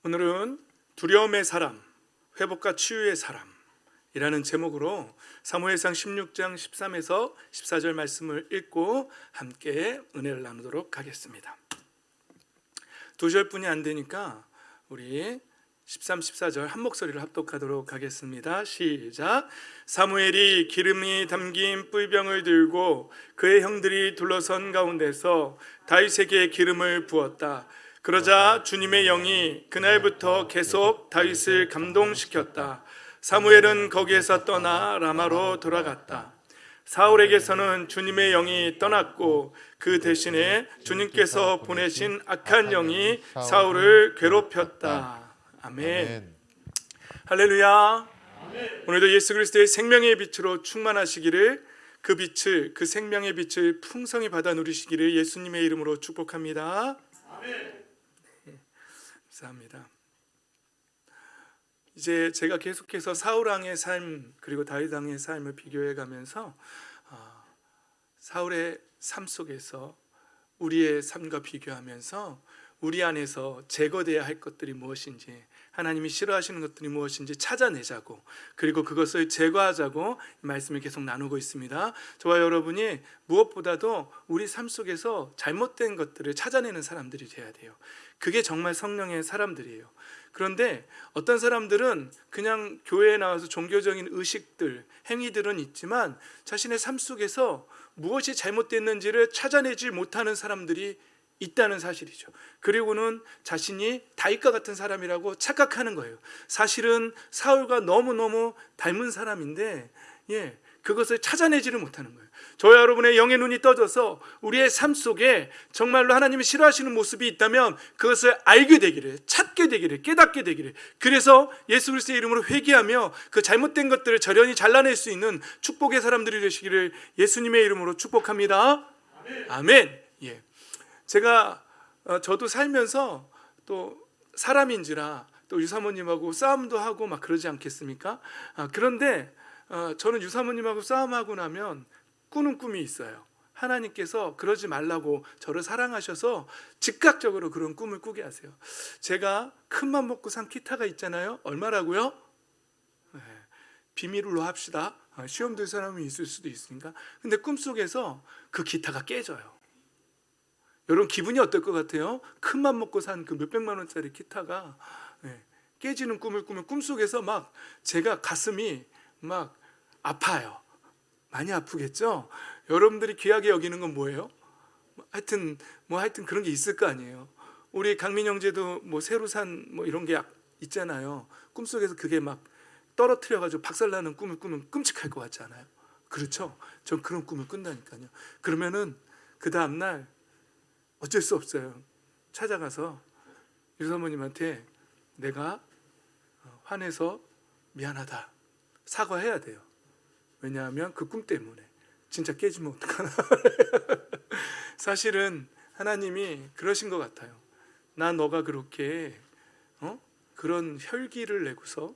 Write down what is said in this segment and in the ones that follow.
오늘은 두려움의 사람, 회복과 치유의 사람이라는 제목으로 사무엘상 16장 13에서 14절 말씀을 읽고 함께 은혜를 나누도록 하겠습니다. 두 절뿐이 안 되니까 우리 13, 14절 한 목소리를 합독하도록 하겠습니다. 시작. 사무엘이 기름이 담긴 뿔병을 들고 그의 형들이 둘러선 가운데서 다윗에게 기름을 부었다. 그러자 주님의 영이 그날부터 계속 다윗을 감동시켰다. 사무엘은 거기에서 떠나 라마로 돌아갔다. 사울에게서는 주님의 영이 떠났고 그 대신에 주님께서 보내신 악한 영이 사울을 괴롭혔다. 아멘. 할렐루야. 아멘. 오늘도 예수 그리스도의 생명의 빛으로 충만하시기를, 그 빛을, 그 생명의 빛을 풍성히 받아 누리시기를 예수님의 이름으로 축복합니다. 아멘. 감사합니다. 이제 제가 계속해서 사울 왕의 삶 그리고 다윗 왕의 삶을 비교해 가면서 사울의 삶 속에서 우리의 삶과 비교하면서 우리 안에서 제거돼야 할 것들이 무엇인지, 하나님이 싫어하시는 것들이 무엇인지 찾아내자고, 그리고 그것을 제거하자고 말씀을 계속 나누고 있습니다. 저와 여러분이 무엇보다도 우리 삶 속에서 잘못된 것들을 찾아내는 사람들이 돼야 돼요. 그게 정말 성령의 사람들이에요. 그런데 어떤 사람들은 그냥 교회에 나와서 종교적인 의식들, 행위들은 있지만 자신의 삶 속에서 무엇이 잘못됐는지를 찾아내지 못하는 사람들이 있다는 사실이죠. 그리고는 자신이 다윗과 같은 사람이라고 착각하는 거예요. 사실은 사울과 너무너무 닮은 사람인데 그것을 찾아내지를 못하는 거예요. 저와 여러분의 영의 눈이 떠져서 우리의 삶 속에 정말로 하나님이 싫어하시는 모습이 있다면 그것을 알게 되기를, 찾게 되기를, 깨닫게 되기를, 그래서 예수 그리스도의 이름으로 회개하며 그 잘못된 것들을 절연히 잘라낼 수 있는 축복의 사람들이 되시기를 예수님의 이름으로 축복합니다. 아멘. 아멘. 제가 저도 살면서 또 사람인지라 또 유사모님하고 싸움도 하고 막 그러지 않겠습니까? 그런데 저는 유사모님하고 싸움하고 나면 꾸는 꿈이 있어요. 하나님께서 그러지 말라고 저를 사랑하셔서 즉각적으로 그런 꿈을 꾸게 하세요. 제가 큰맘 먹고 산 기타가 있잖아요. 얼마라고요? 비밀로 합시다. 시험 들 사람이 있을 수도 있으니까. 근데 꿈속에서 그 기타가 깨져요. 여러분 기분이 어떨 것 같아요? 큰맘 먹고 산 그 몇백만 원짜리 기타가 깨지는 꿈을 꾸면 꿈속에서 막 제가 가슴이 막 아파요. 많이 아프겠죠? 여러분들이 귀하게 여기는 건 뭐예요? 하여튼 그런 게 있을 거 아니에요. 우리 강민 형제도 새로 산 이런 게 있잖아요. 꿈속에서 그게 막 떨어뜨려가지고 박살나는 꿈을 꾸면 끔찍할 것 같지 않아요? 그렇죠? 전 그런 꿈을 꾼다니까요. 그러면은 그 다음날 어쩔 수 없어요. 찾아가서 유사모님한테 내가 화내서 미안하다 사과해야 돼요. 왜냐하면 그 꿈 때문에 진짜 깨지면 어떡하나. 사실은 하나님이 그러신 것 같아요. 나 너가 그렇게 그런 혈기를 내고서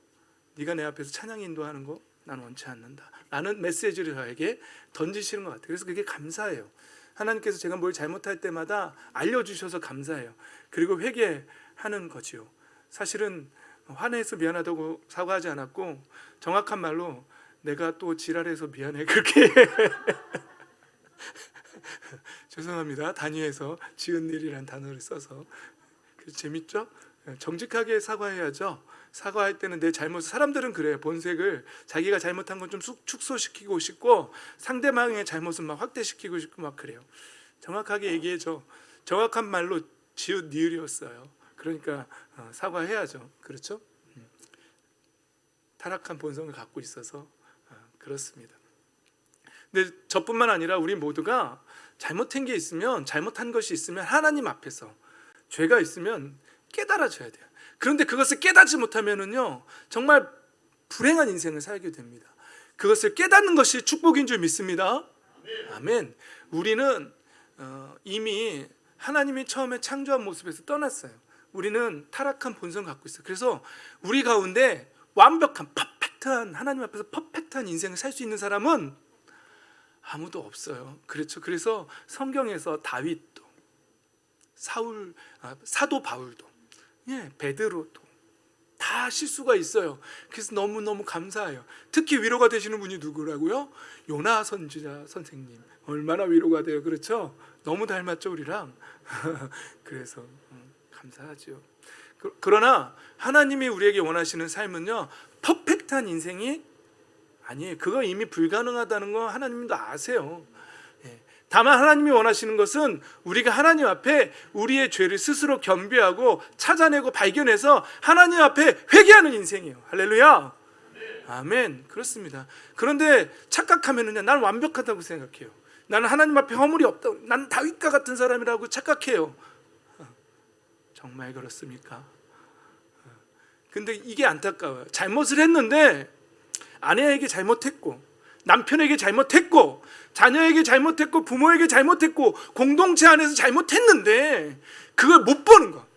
네가 내 앞에서 찬양 인도하는 거 난 원치 않는다 라는 메시지를 저에게 던지시는 것 같아요. 그래서 그게 감사해요. 하나님께서 제가 뭘 잘못할 때마다 알려주셔서 감사해요. 그리고 회개하는 거지요. 사실은 화내서 미안하다고 사과하지 않았고 정확한 말로 내가 또 지랄해서 미안해 그렇게 죄송합니다. 단위에서 지은 일이란 단어를 써서. 재밌죠? 정직하게 사과해야죠. 사과할 때는 내 잘못을, 사람들은 그래요. 본색을 자기가 잘못한 건 좀 축소시키고 싶고 상대방의 잘못은 막 확대시키고 싶고 막 그래요. 정확하게 얘기해줘. 정확한 말로 지읒 니을이었어요. 그러니까 사과해야죠. 그렇죠? 타락한 본성을 갖고 있어서 그렇습니다. 근데 저뿐만 아니라 우리 모두가 잘못한 게 있으면, 잘못한 것이 있으면 하나님 앞에서 죄가 있으면 깨달아져야 돼요. 그런데 그것을 깨닫지 못하면은요 정말 불행한 인생을 살게 됩니다. 그것을 깨닫는 것이 축복인 줄 믿습니다. 아멘. 우리는 이미 하나님이 처음에 창조한 모습에서 떠났어요. 우리는 타락한 본성을 갖고 있어요. 그래서 우리 가운데 완벽한 퍼펙트한, 하나님 앞에서 퍼펙트한 인생을 살 수 있는 사람은 아무도 없어요. 그렇죠. 그래서 성경에서 다윗도 사도 바울도 베드로도 다 실수가 있어요. 그래서 너무너무 감사해요. 특히 위로가 되시는 분이 누구라고요? 요나 선지자 선생님. 얼마나 위로가 돼요. 그렇죠? 너무 닮았죠 우리랑. 그래서 감사하죠. 그러나 하나님이 우리에게 원하시는 삶은요, 퍼펙트한 인생이 아니에요. 그거 이미 불가능하다는 거 하나님도 아세요. 다만 하나님이 원하시는 것은 우리가 하나님 앞에 우리의 죄를 스스로 겸비하고 찾아내고 발견해서 하나님 앞에 회개하는 인생이에요. 할렐루야. 아멘. 그렇습니다. 그런데 착각하면은 난 완벽하다고 생각해요. 나는 하나님 앞에 허물이 없다. 난 다윗과 같은 사람이라고 착각해요. 정말 그렇습니까? 근데 이게 안타까워요. 잘못을 했는데 아내에게 잘못했고, 남편에게 잘못했고, 자녀에게 잘못했고, 부모에게 잘못했고, 공동체 안에서 잘못했는데 그걸 못 보는 거.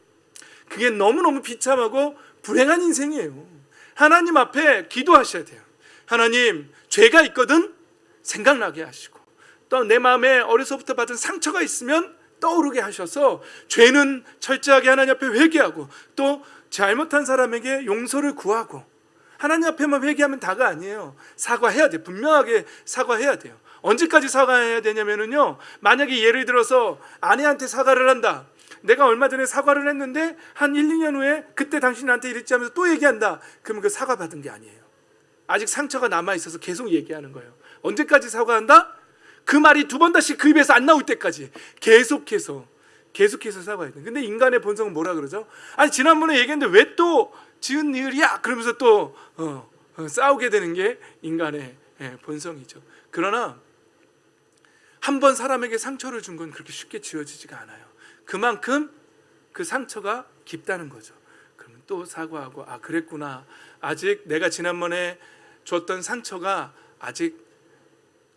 그게 너무너무 비참하고 불행한 인생이에요. 하나님 앞에 기도하셔야 돼요. 하나님, 죄가 있거든 생각나게 하시고, 또 내 마음에 어려서부터 받은 상처가 있으면 떠오르게 하셔서 죄는 철저하게 하나님 앞에 회개하고, 또 잘못한 사람에게 용서를 구하고, 하나님 앞에만 회개하면 다가 아니에요. 사과해야 돼요. 분명하게 사과해야 돼요. 언제까지 사과해야 되냐면요, 만약에 예를 들어서 아내한테 사과를 한다. 내가 얼마 전에 사과를 했는데 한 1, 2년 후에 그때 당신이 나한테 이랬지 하면서 또 얘기한다. 그러면 그 사과 받은 게 아니에요. 아직 상처가 남아있어서 계속 얘기하는 거예요. 언제까지 사과한다? 그 말이 두 번 다시 그 입에서 안 나올 때까지 계속해서 사과해야 돼요. 근데 인간의 본성은 뭐라 그러죠? 아니 지난번에 얘기했는데 왜 또 지은 일이야? 그러면서 또 싸우게 되는 게 인간의 본성이죠. 그러나 한 번 사람에게 상처를 준 건 그렇게 쉽게 지워지지가 않아요. 그만큼 그 상처가 깊다는 거죠. 그러면 또 사과하고, 아 그랬구나. 아직 내가 지난번에 줬던 상처가 아직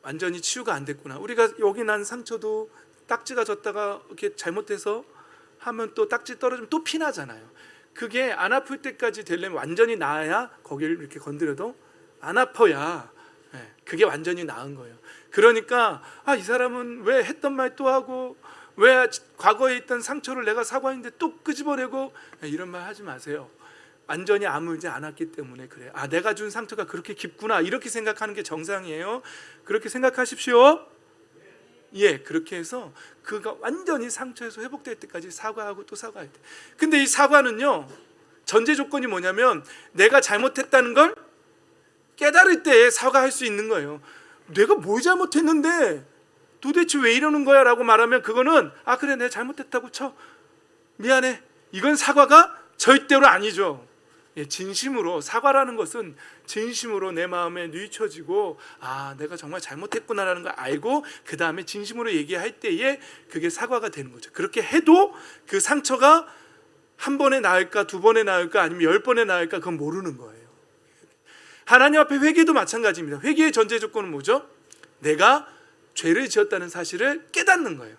완전히 치유가 안 됐구나. 우리가 여기 난 상처도 딱지가 졌다가 이렇게 잘못해서 하면 또 딱지 떨어지면 또 피나잖아요. 그게 안 아플 때까지 되려면 완전히 나아야, 거기를 이렇게 건드려도 안 아파야 그게 완전히 나은 거예요. 그러니까 이 사람은 왜 했던 말 또 하고, 왜 과거에 있던 상처를 내가 사과했는데 또 끄집어내고, 이런 말 하지 마세요. 완전히 아물지 않았기 때문에 그래요. 내가 준 상처가 그렇게 깊구나, 이렇게 생각하는 게 정상이에요. 그렇게 생각하십시오. 그렇게 해서 그가 완전히 상처에서 회복될 때까지 사과하고 또 사과해야 돼. 근데 이 사과는요, 전제 조건이 뭐냐면 내가 잘못했다는 걸 깨달을 때 사과할 수 있는 거예요. 내가 뭘 잘못했는데 도대체 왜 이러는 거야 라고 말하면 그거는 그래 내가 잘못했다고 쳐, 미안해, 이건 사과가 절대로 아니죠. 진심으로, 사과라는 것은 진심으로 내 마음에 뉘우쳐지고 내가 정말 잘못했구나라는 걸 알고 그 다음에 진심으로 얘기할 때에 그게 사과가 되는 거죠. 그렇게 해도 그 상처가 한 번에 나을까, 두 번에 나을까, 아니면 10번에 나을까, 그건 모르는 거예요. 하나님 앞에 회개도 마찬가지입니다. 회개의 전제 조건은 뭐죠? 내가 죄를 지었다는 사실을 깨닫는 거예요.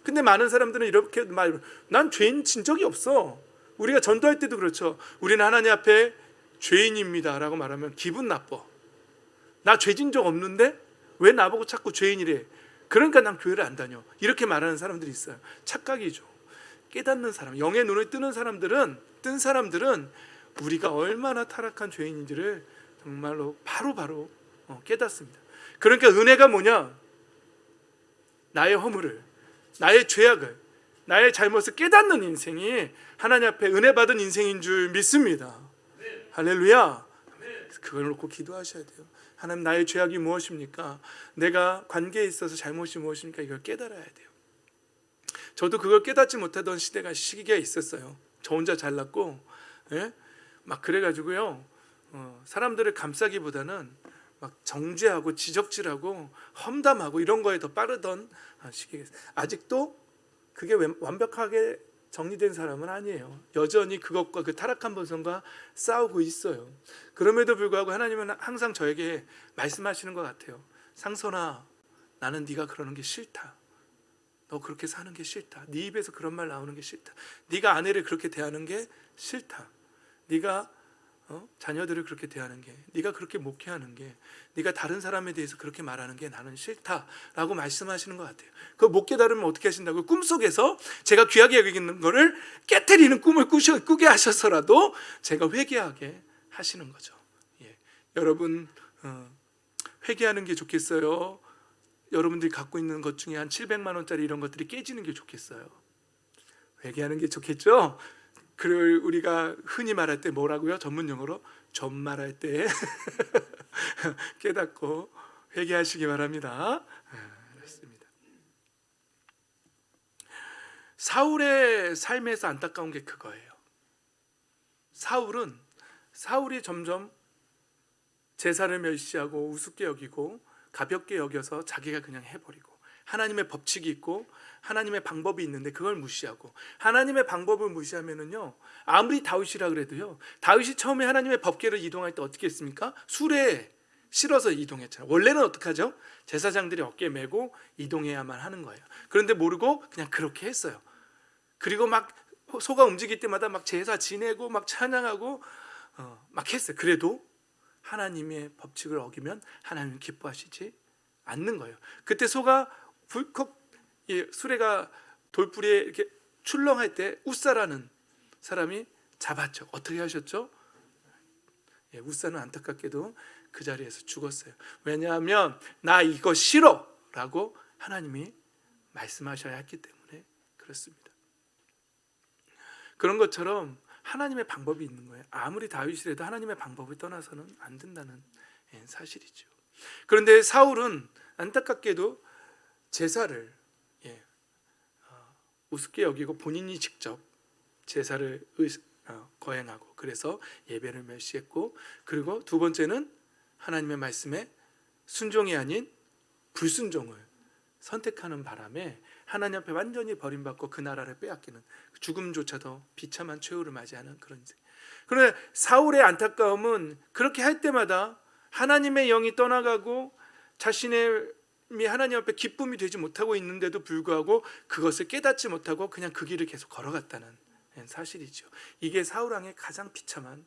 근데 많은 사람들은 이렇게 말해요. 난 죄인 진 적이 없어. 우리가 전도할 때도 그렇죠. 우리는 하나님 앞에 죄인입니다 라고 말하면 기분 나빠. 나 죄진 적 없는데 왜 나보고 자꾸 죄인이래? 그러니까 난 교회를 안 다녀. 이렇게 말하는 사람들이 있어요. 착각이죠. 깨닫는 사람, 영의 눈을 뜬 사람들은 우리가 얼마나 타락한 죄인인지를 정말로 바로 깨닫습니다. 그러니까 은혜가 뭐냐? 나의 허물을, 나의 죄악을, 나의 잘못을 깨닫는 인생이 하나님 앞에 은혜 받은 인생인 줄 믿습니다. 할렐루야. 그걸 놓고 기도하셔야 돼요. 하나님, 나의 죄악이 무엇입니까? 내가 관계에 있어서 잘못이 무엇입니까? 이걸 깨달아야 돼요. 저도 그걸 깨닫지 못하던 시기가 있었어요. 저 혼자 잘났고, 막 그래가지고요, 사람들을 감싸기보다는 막 정죄하고 지적질하고 험담하고 이런 거에 더 빠르던 시기가 있어요. 아직도 그게 완벽하게 정리된 사람은 아니에요. 여전히 그것과 그 타락한 본성과 싸우고 있어요. 그럼에도 불구하고 하나님은 항상 저에게 말씀하시는 것 같아요. 상선아, 나는 네가 그러는 게 싫다. 너 그렇게 사는 게 싫다. 네 입에서 그런 말 나오는 게 싫다. 네가 아내를 그렇게 대하는 게 싫다. 네가 자녀들을 그렇게 대하는 게, 네가 그렇게 목회하는 게, 네가 다른 사람에 대해서 그렇게 말하는 게 나는 싫다라고 말씀하시는 것 같아요. 그거 못 깨달으면 어떻게 하신다고요? 꿈속에서 제가 귀하게 여기는 거를 깨트리는 꿈을 꾸게 하셔서라도 제가 회개하게 하시는 거죠. 예. 여러분 회개하는 게 좋겠어요? 여러분들이 갖고 있는 것 중에 한 700만 원짜리 이런 것들이 깨지는 게 좋겠어요? 회개하는 게 좋겠죠? 그를 우리가 흔히 말할 때 뭐라고요? 전문 용어로 점 말할 때 깨닫고 회개하시기 바랍니다. 그렇습니다. 사울의 삶에서 안타까운 게 그거예요. 사울이 점점 제사를 멸시하고 우습게 여기고 가볍게 여겨서 자기가 그냥 해버리고, 하나님의 법칙이 있고 하나님의 방법이 있는데 그걸 무시하고, 하나님의 방법을 무시하면은요, 아무리 다윗이라 그래도요, 다윗이 처음에 하나님의 법궤를 이동할 때 어떻게 했습니까? 수레에 실어서 이동했잖아요. 원래는 어떻게 하죠? 제사장들이 어깨에 메고 이동해야만 하는 거예요. 그런데 모르고 그냥 그렇게 했어요. 그리고 막 소가 움직일 때마다 막 제사 지내고 막 찬양하고 막 했어요. 그래도 하나님의 법칙을 어기면 하나님은 기뻐하시지 않는 거예요. 그때 소가 불컥 수레가 돌부리에 이렇게 출렁할 때 우사라는 사람이 잡았죠. 어떻게 하셨죠? 우사는 안타깝게도 그 자리에서 죽었어요. 왜냐하면 나 이거 싫어 라고 하나님이 말씀하셔야 했기 때문에 그렇습니다. 그런 것처럼 하나님의 방법이 있는 거예요. 아무리 다윗이라도 하나님의 방법을 떠나서는 안 된다는 사실이죠. 그런데 사울은 안타깝게도 제사를 우습게 여기고 본인이 직접 제사를 거행하고, 그래서 예배를 멸시했고, 그리고 두 번째는 하나님의 말씀에 순종이 아닌 불순종을 선택하는 바람에 하나님 앞에 완전히 버림받고 그 나라를 빼앗기는, 죽음조차도 비참한 최후를 맞이하는 그런 인생. 그런데 사울의 안타까움은 그렇게 할 때마다 하나님의 영이 떠나가고 자신의 하나님 앞에 기쁨이 되지 못하고 있는데도 불구하고 그것을 깨닫지 못하고 그냥 그 길을 계속 걸어갔다는 사실이죠. 이게 사울 왕의 가장 비참한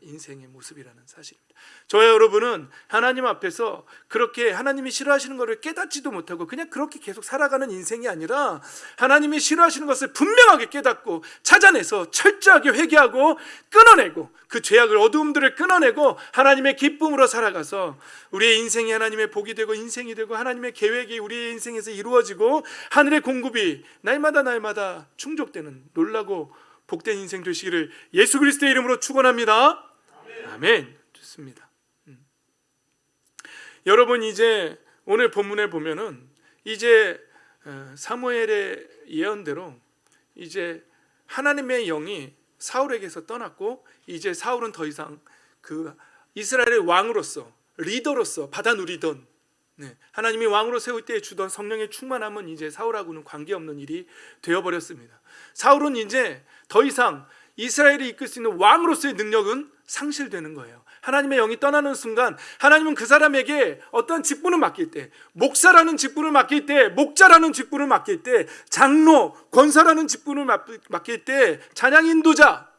인생의 모습이라는 사실입니다. 저와 여러분은 하나님 앞에서 그렇게 하나님이 싫어하시는 것을 깨닫지도 못하고 그냥 그렇게 계속 살아가는 인생이 아니라, 하나님이 싫어하시는 것을 분명하게 깨닫고 찾아내서 철저하게 회개하고 끊어내고, 그 죄악을, 어두움들을 끊어내고 하나님의 기쁨으로 살아가서 우리의 인생이 하나님의 복이 되고 인생이 되고 하나님의 계획이 우리의 인생에서 이루어지고 하늘의 공급이 날마다 충족되는 놀라고 복된 인생 되시기를 예수 그리스도의 이름으로 축원합니다. 아멘. 좋습니다. 여러분, 이제 오늘 본문에 보면은 이제 사무엘의 예언대로 이제 하나님의 영이 사울에게서 떠났고, 이제 사울은 더 이상 그 이스라엘의 왕으로서, 리더로서 받아 누리던, 하나님이 왕으로 세울 때 주던 성령의 충만함은 이제 사울하고는 관계없는 일이 되어버렸습니다. 사울은 이제 더 이상 이스라엘이 이끌 수 있는 왕으로서의 능력은 상실되는 거예요. 하나님의 영이 떠나는 순간 하나님은 그 사람에게 어떤 직분을 맡길 때, 목사라는 직분을 맡길 때, 목자라는 직분을 맡길 때, 장로, 권사라는 직분을 맡길 때, 찬양 인도자,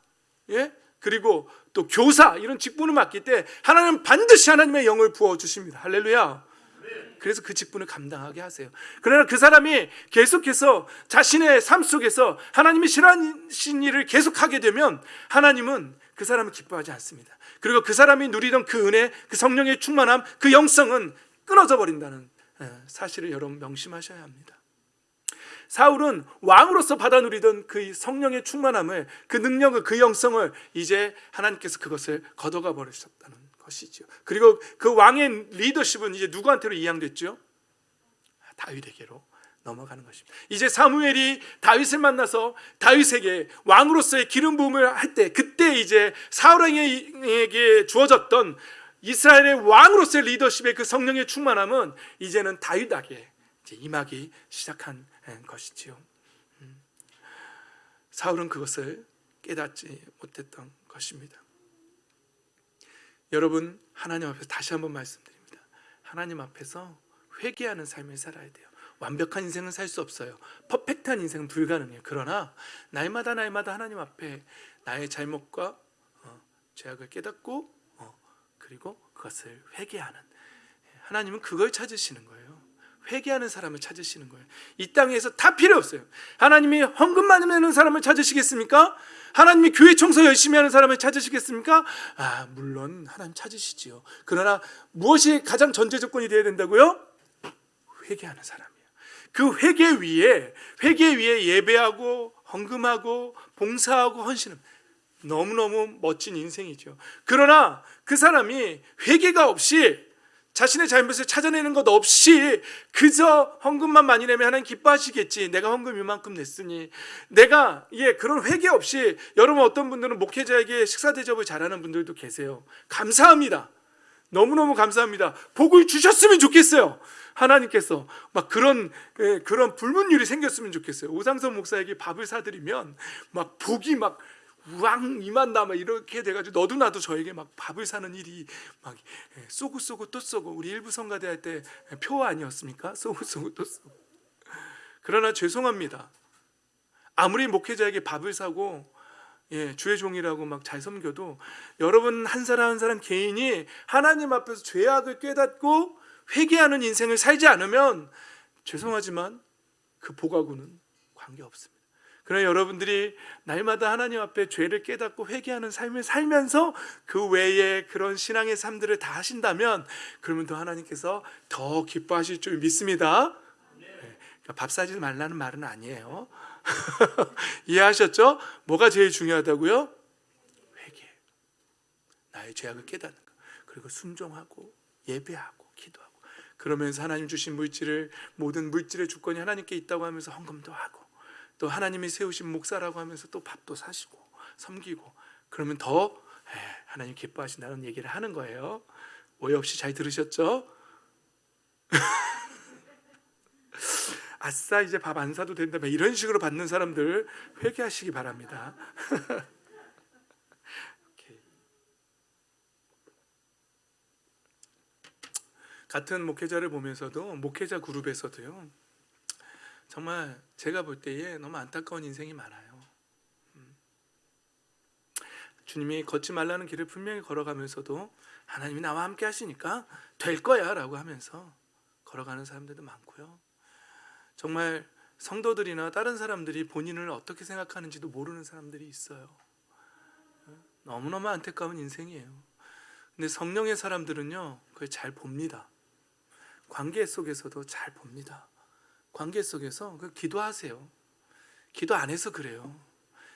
그리고 또 교사, 이런 직분을 맡길 때 하나님은 반드시 하나님의 영을 부어주십니다. 할렐루야. 그래서 그 직분을 감당하게 하세요. 그러나 그 사람이 계속해서 자신의 삶 속에서 하나님이 싫어하신 일을 계속하게 되면 하나님은 그 사람을 기뻐하지 않습니다. 그리고 그 사람이 누리던 그 은혜, 그 성령의 충만함, 그 영성은 끊어져 버린다는 사실을 여러분 명심하셔야 합니다. 사울은 왕으로서 받아 누리던 그 성령의 충만함을, 그 능력을, 그 영성을 이제 하나님께서 그것을 걷어가 버리셨다는 것이죠. 그리고 그 왕의 리더십은 이제 누구한테로 이양됐죠? 다윗에게로 넘어가는 것입니다. 이제 사무엘이 다윗을 만나서 다윗에게 왕으로서의 기름 부음을 할 때, 그때 이제 사울에게 주어졌던 이스라엘의 왕으로서의 리더십의 그 성령의 충만함은 이제는 다윗에게 이제 임하기 시작한 것이지요. 사울은 그것을 깨닫지 못했던 것입니다. 여러분, 하나님 앞에서 다시 한번 말씀드립니다. 하나님 앞에서 회개하는 삶을 살아야 돼요. 완벽한 인생은 살 수 없어요. 퍼펙트한 인생은 불가능해요. 그러나 날마다 하나님 앞에 나의 잘못과 죄악을 깨닫고 그리고 그것을 회개하는, 하나님은 그걸 찾으시는 거예요. 회개하는 사람을 찾으시는 거예요. 이 땅에서 다 필요 없어요. 하나님이 헌금만 내는 사람을 찾으시겠습니까? 하나님이 교회 청소 열심히 하는 사람을 찾으시겠습니까? 물론 하나님 찾으시지요. 그러나 무엇이 가장 전제 조건이 되어야 된다고요? 회개하는 사람이에요. 그 회개 위에 예배하고 헌금하고 봉사하고 헌신은 너무너무 멋진 인생이죠. 그러나 그 사람이 회개가 없이, 자신의 잘못을 찾아내는 것 없이 그저 헌금만 많이 내면 하나님 기뻐하시겠지, 내가 헌금 이만큼 냈으니, 내가 그런 회개 없이, 여러분 어떤 분들은 목회자에게 식사 대접을 잘하는 분들도 계세요. 감사합니다. 너무너무 감사합니다. 복을 주셨으면 좋겠어요. 하나님께서 막 그런 불문율이 생겼으면 좋겠어요. 오상선 목사에게 밥을 사드리면 막 복이 막 우왕 이만나 막 이렇게 돼가지고 너도 나도 저에게 막 밥을 사는 일이 막 쏘고 또 쏘고, 우리 일부 성가대 할 때 표 아니었습니까? 쏘고 또 쏘고. 그러나 죄송합니다. 아무리 목회자에게 밥을 사고 주의 종이라고 막 잘 섬겨도, 여러분 한 사람 한 사람 개인이 하나님 앞에서 죄악을 깨닫고 회개하는 인생을 살지 않으면 죄송하지만 그 복하고는 관계없습니다. 그러나 여러분들이 날마다 하나님 앞에 죄를 깨닫고 회개하는 삶을 살면서 그 외에 그런 신앙의 삶들을 다 하신다면, 그러면 더 하나님께서 더 기뻐하실 줄 믿습니다. 그러니까 밥 사지 말라는 말은 아니에요. 이해하셨죠? 뭐가 제일 중요하다고요? 회개, 나의 죄악을 깨닫는 것, 그리고 순종하고 예배하고 기도하고, 그러면서 하나님 주신 모든 물질의 주권이 하나님께 있다고 하면서 헌금도 하고, 또 하나님이 세우신 목사라고 하면서 또 밥도 사시고 섬기고, 그러면 더 하나님 기뻐하신다는 얘기를 하는 거예요. 오해 없이 잘 들으셨죠? 아싸 이제 밥 안 사도 된다, 이런 식으로 받는 사람들 회개하시기 바랍니다. 같은 목회자를 보면서도, 목회자 그룹에서도요, 정말 제가 볼 때에 너무 안타까운 인생이 많아요. 주님이 걷지 말라는 길을 분명히 걸어가면서도 하나님이 나와 함께 하시니까 될 거야 라고 하면서 걸어가는 사람들도 많고요. 정말 성도들이나 다른 사람들이 본인을 어떻게 생각하는지도 모르는 사람들이 있어요. 너무너무 안타까운 인생이에요. 근데 성령의 사람들은요, 그걸 잘 봅니다. 관계 속에서도 잘 봅니다. 관계 속에서 기도하세요. 기도 안 해서 그래요.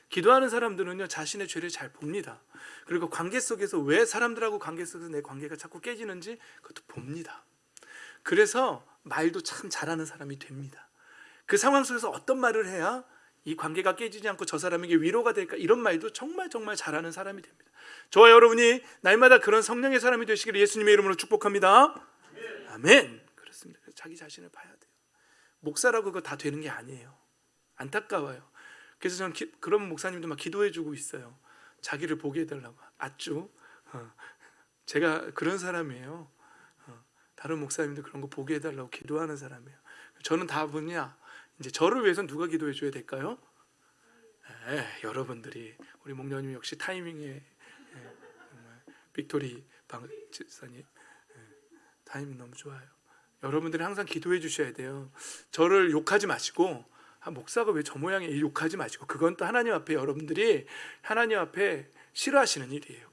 기도하는 사람들은요, 자신의 죄를 잘 봅니다. 그리고 관계 속에서 왜 사람들하고 관계 속에서 내 관계가 자꾸 깨지는지 그것도 봅니다. 그래서 말도 참 잘하는 사람이 됩니다. 그 상황 속에서 어떤 말을 해야 이 관계가 깨지지 않고 저 사람에게 위로가 될까, 이런 말도 정말 잘하는 사람이 됩니다. 저와 여러분이 날마다 그런 성령의 사람이 되시기를 예수님의 이름으로 축복합니다. 아멘. 그렇습니다. 자기 자신을 봐야 돼요. 목사라고 그거 다 되는 게 아니에요. 안타까워요. 그래서 저는 그런 목사님도 막 기도해주고 있어요. 자기를 보게 해달라고. 아쭈. 제가 그런 사람이에요. 다른 목사님도 그런 거 보게 해달라고 기도하는 사람이에요. 저는 다 뭐냐, 이제 저를 위해서 누가 기도해줘야 될까요? 여러분들이. 우리 목녀님 역시 타이밍에 정말 빅토리 방지사님 타이밍 너무 좋아요. 여러분들이 항상 기도해 주셔야 돼요. 저를 욕하지 마시고, 목사가 왜 저 모양이에요? 욕하지 마시고, 그건 또 하나님 앞에 여러분들이 하나님 앞에 싫어하시는 일이에요.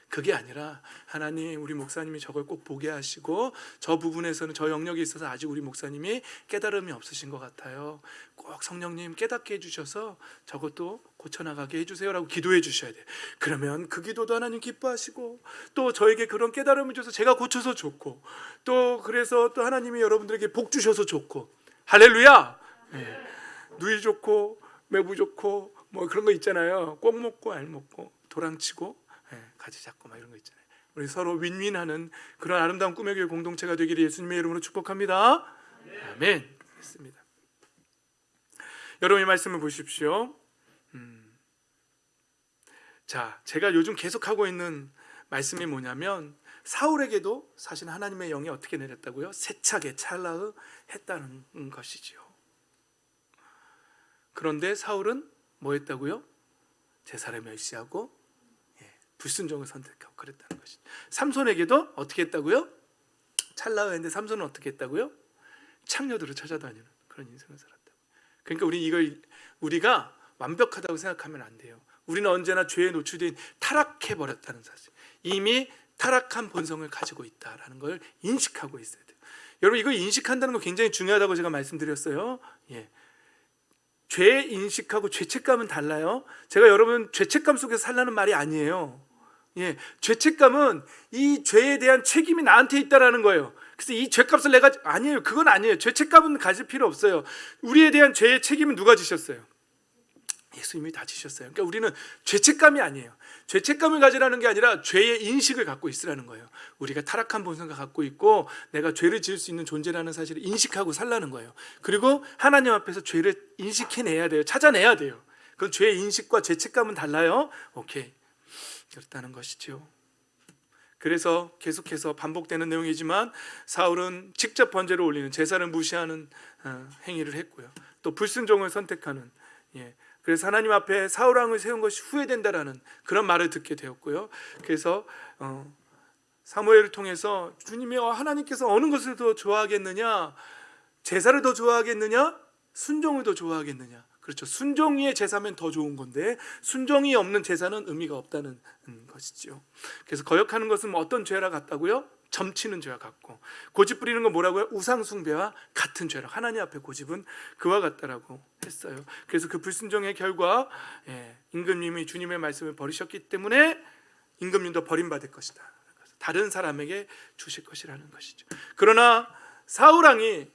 그게 아니라 하나님, 우리 목사님이 저걸 꼭 보게 하시고, 저 부분에서는 저 영역에 있어서 아직 우리 목사님이 깨달음이 없으신 것 같아요. 꼭 성령님 깨닫게 해주셔서 저것도 고쳐나가게 해주세요라고 기도해 주셔야 돼요. 그러면 그 기도도 하나님 기뻐하시고, 또 저에게 그런 깨달음을 줘서 제가 고쳐서 좋고, 또 그래서 또 하나님이 여러분들에게 복 주셔서 좋고, 할렐루야. 누이 좋고 매부 좋고 뭐 그런 거 있잖아요. 꼭 먹고 알 먹고 도랑치고 가지 잡고 막 이런 거 있잖아요. 우리 서로 윈윈하는 그런 아름다운 꿈의 교회 공동체가 되기를 예수님의 이름으로 축복합니다. 아멘. 됐습니다. 여러분, 이 말씀을 보십시오. 자, 제가 요즘 계속하고 있는 말씀이 뭐냐면, 사울에게도 사실 하나님의 영이 어떻게 내렸다고요? 세차게 찰나의 했다는 것이지요. 그런데 사울은 뭐 했다고요? 제사를 멸시하고 불순종을 선택하고 그랬다는 것이죠. 삼손에게도 어떻게 했다고요? 찰나였는데 삼손은 어떻게 했다고요? 창녀들을 찾아다니는 그런 인생을 살았다고. 그러니까 우리가 완벽하다고 생각하면 안 돼요. 우리는 언제나 죄에 노출된 타락해버렸다는 사실, 이미 타락한 본성을 가지고 있다라는 걸 인식하고 있어야 돼요. 여러분, 이거 인식한다는 거 굉장히 중요하다고 제가 말씀드렸어요. 죄 인식하고 죄책감은 달라요. 제가 여러분 죄책감 속에서 살라는 말이 아니에요. 죄책감은 이 죄에 대한 책임이 나한테 있다라는 거예요. 그래서 이 죄값을 내가 아니에요. 그건 아니에요. 죄책감은 가질 필요 없어요. 우리에 대한 죄의 책임은 누가 지셨어요? 예수님이 다 지셨어요. 그러니까 우리는 죄책감이 아니에요. 죄책감을 가지라는 게 아니라 죄의 인식을 갖고 있으라는 거예요. 우리가 타락한 본성을 갖고 있고 내가 죄를 지을 수 있는 존재라는 사실을 인식하고 살라는 거예요. 그리고 하나님 앞에서 죄를 인식해내야 돼요. 찾아내야 돼요. 그건 죄의 인식과 죄책감은 달라요. 오케이, 그렇다는 것이죠. 그래서 계속해서 반복되는 내용이지만 사울은 직접 번제를 올리는, 제사를 무시하는 행위를 했고요. 또 불순종을 선택하는, 그래서 하나님 앞에 사울 왕을 세운 것이 후회된다라는 그런 말을 듣게 되었고요. 그래서 사무엘을 통해서 주님이 하나님께서 어느 것을 더 좋아하겠느냐, 제사를 더 좋아하겠느냐, 순종을 더 좋아하겠느냐. 그렇죠. 순종의 제사면 더 좋은 건데 순종이 없는 제사는 의미가 없다는 것이죠. 그래서 거역하는 것은 어떤 죄라 같다고요? 점치는 죄와 같고, 고집 부리는 건 뭐라고요? 우상 숭배와 같은 죄라. 하나님 앞에 고집은 그와 같다라고 했어요. 그래서 그 불순종의 결과 임금님이 주님의 말씀을 버리셨기 때문에 임금님도 버림받을 것이다. 다른 사람에게 주실 것이라는 것이죠. 그러나 사울 왕이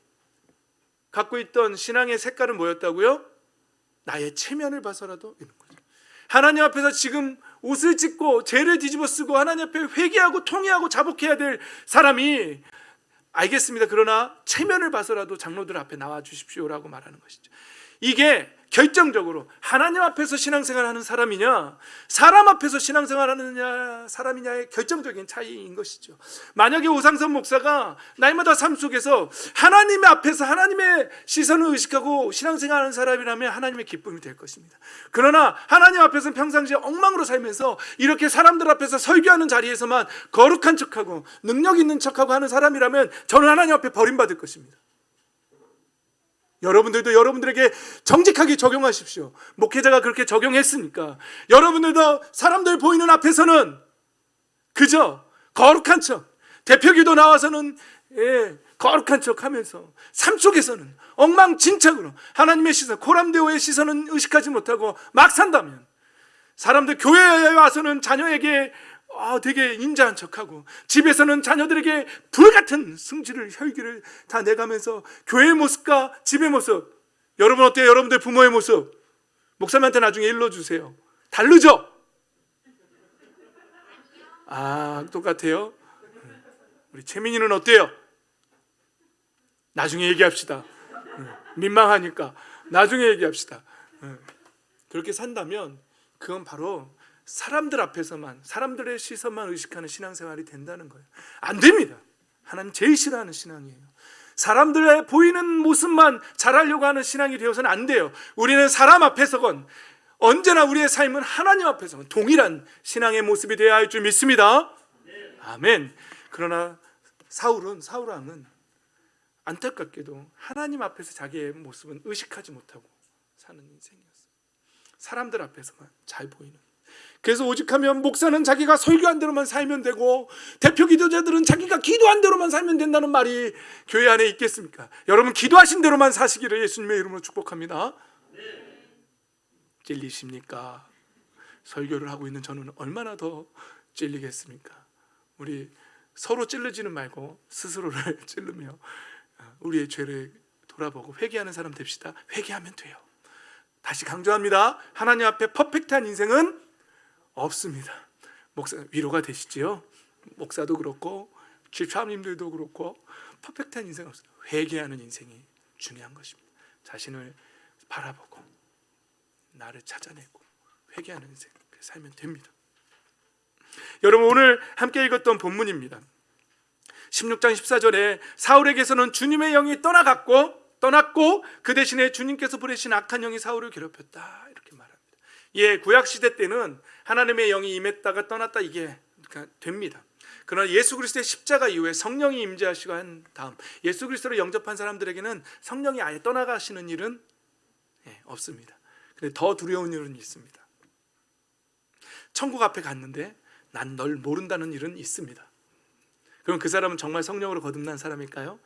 갖고 있던 신앙의 색깔은 뭐였다고요? 나의 체면을 봐서라도 이런 거죠. 하나님 앞에서 지금 옷을 찢고 죄를 뒤집어 쓰고 하나님 앞에 회개하고 통회하고 자복해야 될 사람이, 알겠습니다, 그러나 체면을 봐서라도 장로들 앞에 나와 주십시오라고 말하는 것이죠. 이게 결정적으로 하나님 앞에서 신앙생활하는 사람이냐, 사람 앞에서 신앙생활하느냐 사람이냐의 결정적인 차이인 것이죠. 만약에 오상선 목사가 날마다 삶 속에서 하나님 앞에서 하나님의 시선을 의식하고 신앙생활하는 사람이라면 하나님의 기쁨이 될 것입니다. 그러나 하나님 앞에서는 평상시에 엉망으로 살면서 이렇게 사람들 앞에서 설교하는 자리에서만 거룩한 척하고 능력 있는 척하고 하는 사람이라면 저는 하나님 앞에 버림받을 것입니다. 여러분들도 여러분들에게 정직하게 적용하십시오. 목회자가 그렇게 적용했으니까 여러분들도 사람들 보이는 앞에서는 그저 거룩한 척, 대표기도 나와서는 거룩한 척 하면서 삶 속에서는 엉망진창으로 하나님의 시선, 코람데오의 시선은 의식하지 못하고 막 산다면, 사람들 교회에 와서는 자녀에게 되게 인자한 척하고 집에서는 자녀들에게 불같은 승질을, 혈기를 다 내가면서 교회의 모습과 집의 모습, 여러분 어때요? 여러분들 부모의 모습 목사님한테 나중에 일러주세요. 다르죠? 똑같아요? 우리 채민이는 어때요? 나중에 얘기합시다. 민망하니까 나중에 얘기합시다. 그렇게 산다면 그건 바로 사람들 앞에서만, 사람들의 시선만 의식하는 신앙생활이 된다는 거예요. 안 됩니다. 하나님 제일 싫어하는 신앙이에요. 사람들의 보이는 모습만 잘하려고 하는 신앙이 되어서는 안 돼요. 우리는 사람 앞에서건 언제나 우리의 삶은 하나님 앞에서건 동일한 신앙의 모습이 되어야 할 줄 믿습니다. 아멘. 그러나 사울 왕은 안타깝게도 하나님 앞에서 자기의 모습은 의식하지 못하고 사는 인생이었어요. 사람들 앞에서만 잘 보이는. 그래서 오직하면 목사는 자기가 설교한 대로만 살면 되고 대표 기도자들은 자기가 기도한 대로만 살면 된다는 말이 교회 안에 있겠습니까? 여러분 기도하신 대로만 사시기를 예수님의 이름으로 축복합니다. 찔리십니까? 설교를 하고 있는 저는 얼마나 더 찔리겠습니까? 우리 서로 찔르지는 말고 스스로를 찔르며 우리의 죄를 돌아보고 회개하는 사람 됩시다. 회개하면 돼요. 다시 강조합니다. 하나님 앞에 퍼펙트한 인생은 없습니다. 목사 위로가 되시지요? 목사도 그렇고 집사님들도 그렇고 퍼펙트한 인생 없어요. 회개하는 인생이 중요한 것입니다. 자신을 바라보고 나를 찾아내고 회개하는 인생 살면 됩니다. 여러분 오늘 함께 읽었던 본문입니다. 16장 14절에 사울에게서는 주님의 영이 떠났고 그 대신에 주님께서 보내신 악한 영이 사울을 괴롭혔다 이렇게 말합니다. 예, 구약 시대 때는 하나님의 영이 임했다가 떠났다 이게 됩니다. 그러나 예수 그리스도의 십자가 이후에 성령이 임재하시고 한 다음 예수 그리스도를 영접한 사람들에게는 성령이 아예 떠나가시는 일은 없습니다. 근데 더 두려운 일은 있습니다. 천국 앞에 갔는데 난 널 모른다는 일은 있습니다. 그럼 그 사람은 정말 성령으로 거듭난 사람일까요?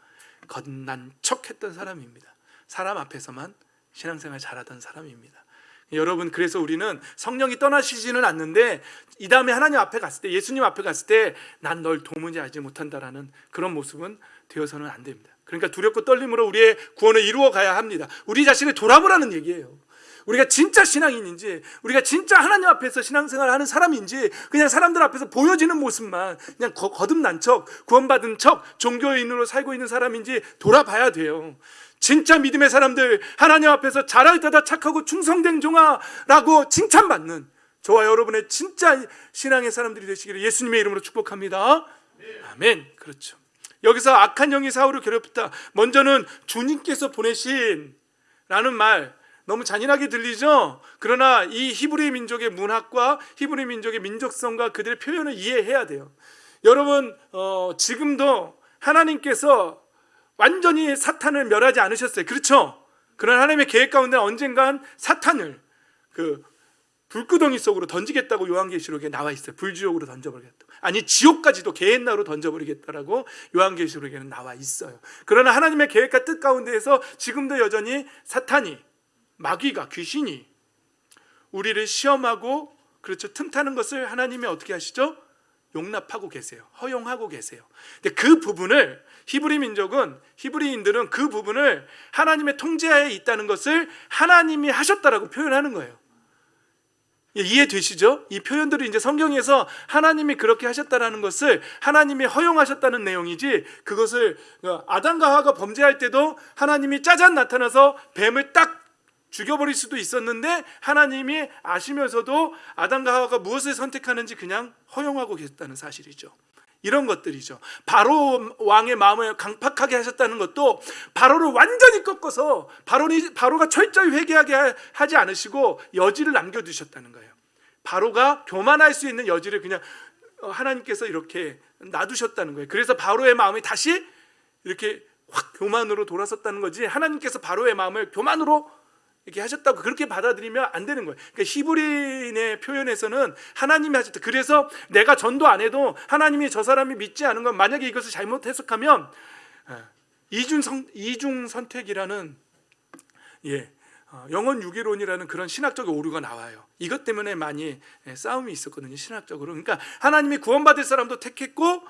거듭난 척했던 사람입니다. 사람 앞에서만 신앙생활 잘하던 사람입니다. 여러분, 그래서 우리는 성령이 떠나시지는 않는데 이 다음에 하나님 앞에 갔을 때, 예수님 앞에 갔을 때 난 널 도무지 알지 못한다라는 그런 모습은 되어서는 안 됩니다. 그러니까 두렵고 떨림으로 우리의 구원을 이루어 가야 합니다. 우리 자신을 돌아보라는 얘기예요. 우리가 진짜 신앙인인지, 우리가 진짜 하나님 앞에서 신앙생활을 하는 사람인지, 그냥 사람들 앞에서 보여지는 모습만 그냥 거듭난 척, 구원받은 척 종교인으로 살고 있는 사람인지 돌아봐야 돼요. 진짜 믿음의 사람들, 하나님 앞에서 잘할 때다 착하고 충성된 종아라고 칭찬받는 저와 여러분의 진짜 신앙의 사람들이 되시기를 예수님의 이름으로 축복합니다. 아멘. 그렇죠. 여기서 악한 영이 사울을 괴롭혔다. 먼저는 주님께서 보내신 라는 말 너무 잔인하게 들리죠? 그러나 이 히브리 민족의 문학과 히브리 민족의 민족성과 그들의 표현을 이해해야 돼요. 여러분, 지금도 하나님께서 완전히 사탄을 멸하지 않으셨어요. 그렇죠? 그런 하나님의 계획 가운데 언젠간 사탄을 그 불구덩이 속으로 던지겠다고 요한계시록에 나와 있어요. 불지옥으로 던져버리겠다. 아니, 지옥까지도 게헨나로 던져버리겠다라고 요한계시록에는 나와 있어요. 그러나 하나님의 계획과 뜻 가운데에서 지금도 여전히 사탄이, 마귀가, 귀신이 우리를 시험하고, 그렇죠, 틈타는 것을 하나님이 어떻게 하시죠? 용납하고 계세요. 허용하고 계세요. 근데 그 부분을 히브리인들은 그 부분을 하나님의 통제하에 있다는 것을 하나님이 하셨다라고 표현하는 거예요. 이해되시죠? 이 표현들이 이제 성경에서 하나님이 그렇게 하셨다라는 것을 하나님이 허용하셨다는 내용이지, 그것을 아담과 하와가 범죄할 때도 하나님이 짜잔 나타나서 뱀을 딱 죽여버릴 수도 있었는데 하나님이 아시면서도 아담과 하와가 무엇을 선택하는지 그냥 허용하고 계셨다는 사실이죠. 이런 것들이죠. 바로 왕의 마음을 강팍하게 하셨다는 것도 바로를 완전히 꺾어서 바로가 철저히 회개하게 하지 않으시고 여지를 남겨두셨다는 거예요. 바로가 교만할 수 있는 여지를 그냥 하나님께서 이렇게 놔두셨다는 거예요. 그래서 바로의 마음이 다시 이렇게 확 교만으로 돌아섰다는 거지, 하나님께서 바로의 마음을 교만으로 이렇게 하셨다고 그렇게 받아들이면 안 되는 거예요. 그러니까 히브리인의 표현에서는 하나님이 하셨다. 그래서 내가 전도 안 해도 하나님이 저 사람이 믿지 않은 건, 만약에 이것을 잘못 해석하면 이중 선택이라는 영원 유기론이라는 그런 신학적 오류가 나와요. 이것 때문에 많이 싸움이 있었거든요, 신학적으로. 그러니까 하나님이 구원받을 사람도 택했고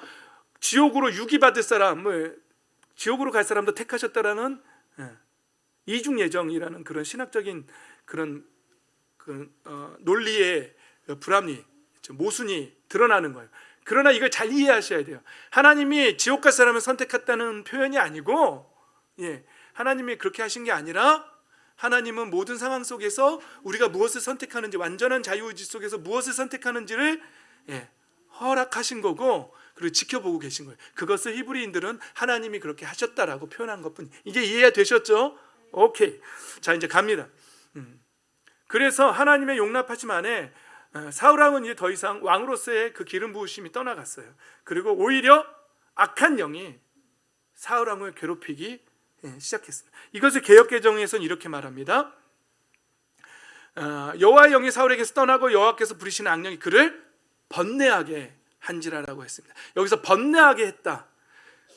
지옥으로 유기받을 사람을, 지옥으로 갈 사람도 택하셨다라는 이중 예정이라는 그런 신학적인 그런 논리의 불합리, 모순이 드러나는 거예요. 그러나 이걸 잘 이해하셔야 돼요. 하나님이 지옥 갈 사람을 선택했다는 표현이 아니고, 하나님이 그렇게 하신 게 아니라, 하나님은 모든 상황 속에서 우리가 무엇을 선택하는지, 완전한 자유의지 속에서 무엇을 선택하는지를 허락하신 거고, 그리고 지켜보고 계신 거예요. 그것을 히브리인들은 하나님이 그렇게 하셨다라고 표현한 것뿐. 이게 이해가 되셨죠? 오케이. 자, 이제 갑니다. 그래서 하나님의 용납하심 안에 사울왕은 이제 더 이상 왕으로서의 그 기름 부으심이 떠나갔어요. 그리고 오히려 악한 영이 사울왕을 괴롭히기 시작했습니다. 이것을 개역개정에서는 이렇게 말합니다. 여호와의 영이 사울에게서 떠나고 여호와께서 부리시는 악령이 그를 번뇌하게 한지라라고 했습니다. 여기서 번뇌하게 했다,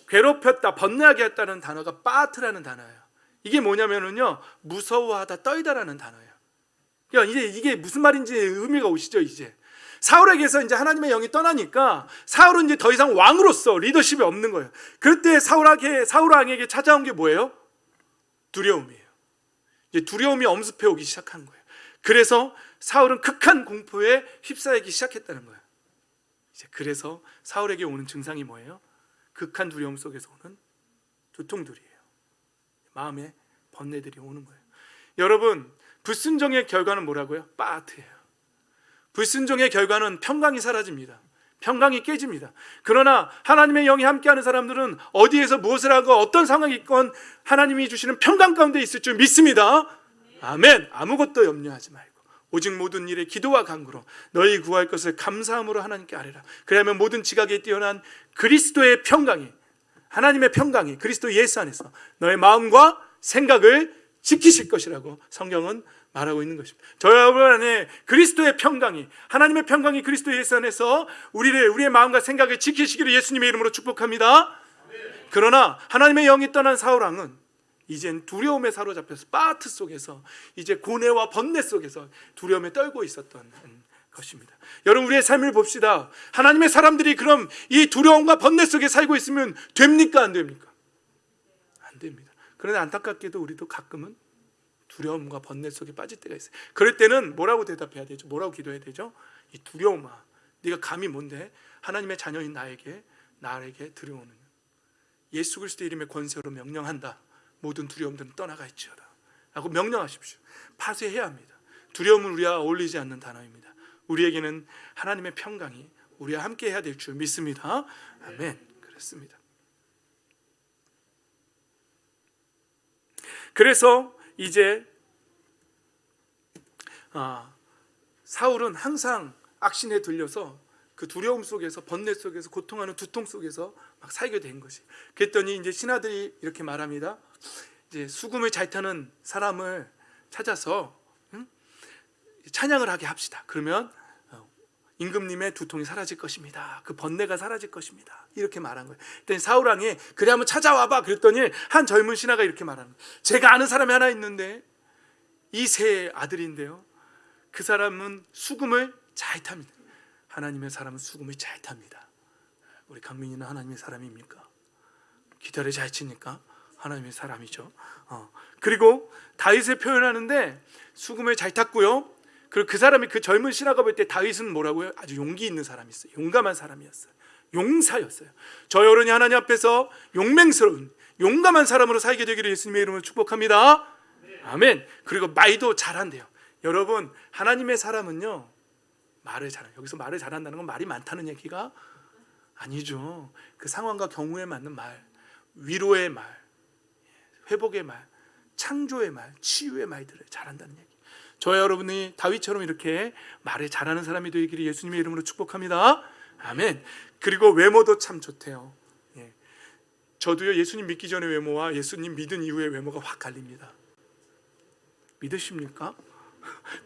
괴롭혔다, 번뇌하게 했다는 단어가 빠트라는 단어예요. 이게 뭐냐면은요, 무서워하다, 떨다라는 단어예요. 그러니까 이게 무슨 말인지 의미가 오시죠. 이제 사울에게서 이제 하나님의 영이 떠나니까 사울은 이제 더 이상 왕으로서 리더십이 없는 거예요. 그때 사울 왕에게 찾아온 게 뭐예요? 두려움이에요. 이제 두려움이 엄습해 오기 시작한 거예요. 그래서 사울은 극한 공포에 휩싸이기 시작했다는 거예요. 이제 그래서 사울에게 오는 증상이 뭐예요? 극한 두려움 속에서 오는 두통들이에요. 마음에 번뇌들이 오는 거예요. 여러분, 불순종의 결과는 뭐라고요? 빠트예요. 불순종의 결과는 평강이 사라집니다. 평강이 깨집니다. 그러나 하나님의 영이 함께하는 사람들은 어디에서 무엇을 하고 어떤 상황이 있건 하나님이 주시는 평강 가운데 있을 줄 믿습니다. 아멘. 아무것도 염려하지 말고 오직 모든 일에 기도와 간구로 너희 구할 것을 감사함으로 하나님께 아뢰라. 그러면 모든 지각에 뛰어난 그리스도의 평강이, 하나님의 평강이 그리스도 예수 안에서 너의 마음과 생각을 지키실 것이라고 성경은 말하고 있는 것입니다. 저와 여러분 안에 그리스도의 평강이, 하나님의 평강이 그리스도 예수 안에서 우리의 마음과 생각을 지키시기를 예수님의 이름으로 축복합니다. 그러나 하나님의 영이 떠난 사울왕은 이젠 두려움에 사로잡혀서 바트 속에서, 이제 고뇌와 번뇌 속에서 두려움에 떨고 있었던 것입니다. 여러분, 우리의 삶을 봅시다. 하나님의 사람들이 그럼 이 두려움과 번뇌 속에 살고 있으면 됩니까? 안 됩니까? 안 됩니다. 그런데 안타깝게도 우리도 가끔은 두려움과 번뇌 속에 빠질 때가 있어요. 그럴 때는 뭐라고 대답해야 되죠? 뭐라고 기도해야 되죠? 이 두려움아, 네가 감히 뭔데 하나님의 자녀인 나에게 두려우느냐. 예수 그리스도의 이름의 권세로 명령한다. 모든 두려움들은 떠나가 있지어다 라고 명령하십시오. 파쇄해야 합니다. 두려움은 우리와 어울리지 않는 단어입니다. 우리에게는 하나님의 평강이 우리와 함께 해야 될 줄 믿습니다. 아멘. 그렇습니다. 그래서 이제 사울은 항상 악신에 들려서 그 두려움 속에서, 번뇌 속에서, 고통하는 두통 속에서 막 살게 된 것이. 그랬더니 이제 신하들이 이렇게 말합니다. 이제 수금을 잘 타는 사람을 찾아서 찬양을 하게 합시다. 그러면 임금님의 두통이 사라질 것입니다. 그 번뇌가 사라질 것입니다. 이렇게 말한 거예요. 그랬더니 사울 왕이 그래 한번 찾아와봐. 그랬더니 한 젊은 신하가 이렇게 말하는 거예요. 제가 아는 사람이 하나 있는데 이세의 아들인데요, 그 사람은 수금을 잘 탑니다. 하나님의 사람은 수금을 잘 탑니다. 우리 강민이는 하나님의 사람입니까? 기타를 잘 치니까 하나님의 사람이죠. 그리고 다윗을 표현하는데 수금을 잘 탔고요. 그리고 그 사람이, 그 젊은 신하가 볼 때 다윗은 뭐라고요? 아주 용기 있는 사람이었어요. 용감한 사람이었어요. 용사였어요. 저 여론이 하나님 앞에서 용맹스러운 용감한 사람으로 살게 되기를 예수님의 이름으로 축복합니다. 아멘. 그리고 말도 잘한대요. 여러분, 하나님의 사람은요, 말을 잘해요. 여기서 말을 잘한다는 건 말이 많다는 얘기가 아니죠. 그 상황과 경우에 맞는 말, 위로의 말, 회복의 말, 창조의 말, 치유의 말들을 잘한다는 얘기. 저와 여러분이 다윗처럼 이렇게 말을 잘하는 사람이 되기를 예수님의 이름으로 축복합니다. 아멘. 그리고 외모도 참 좋대요. 저도요, 예수님 믿기 전의 외모와 예수님 믿은 이후의 외모가 확 갈립니다. 믿으십니까?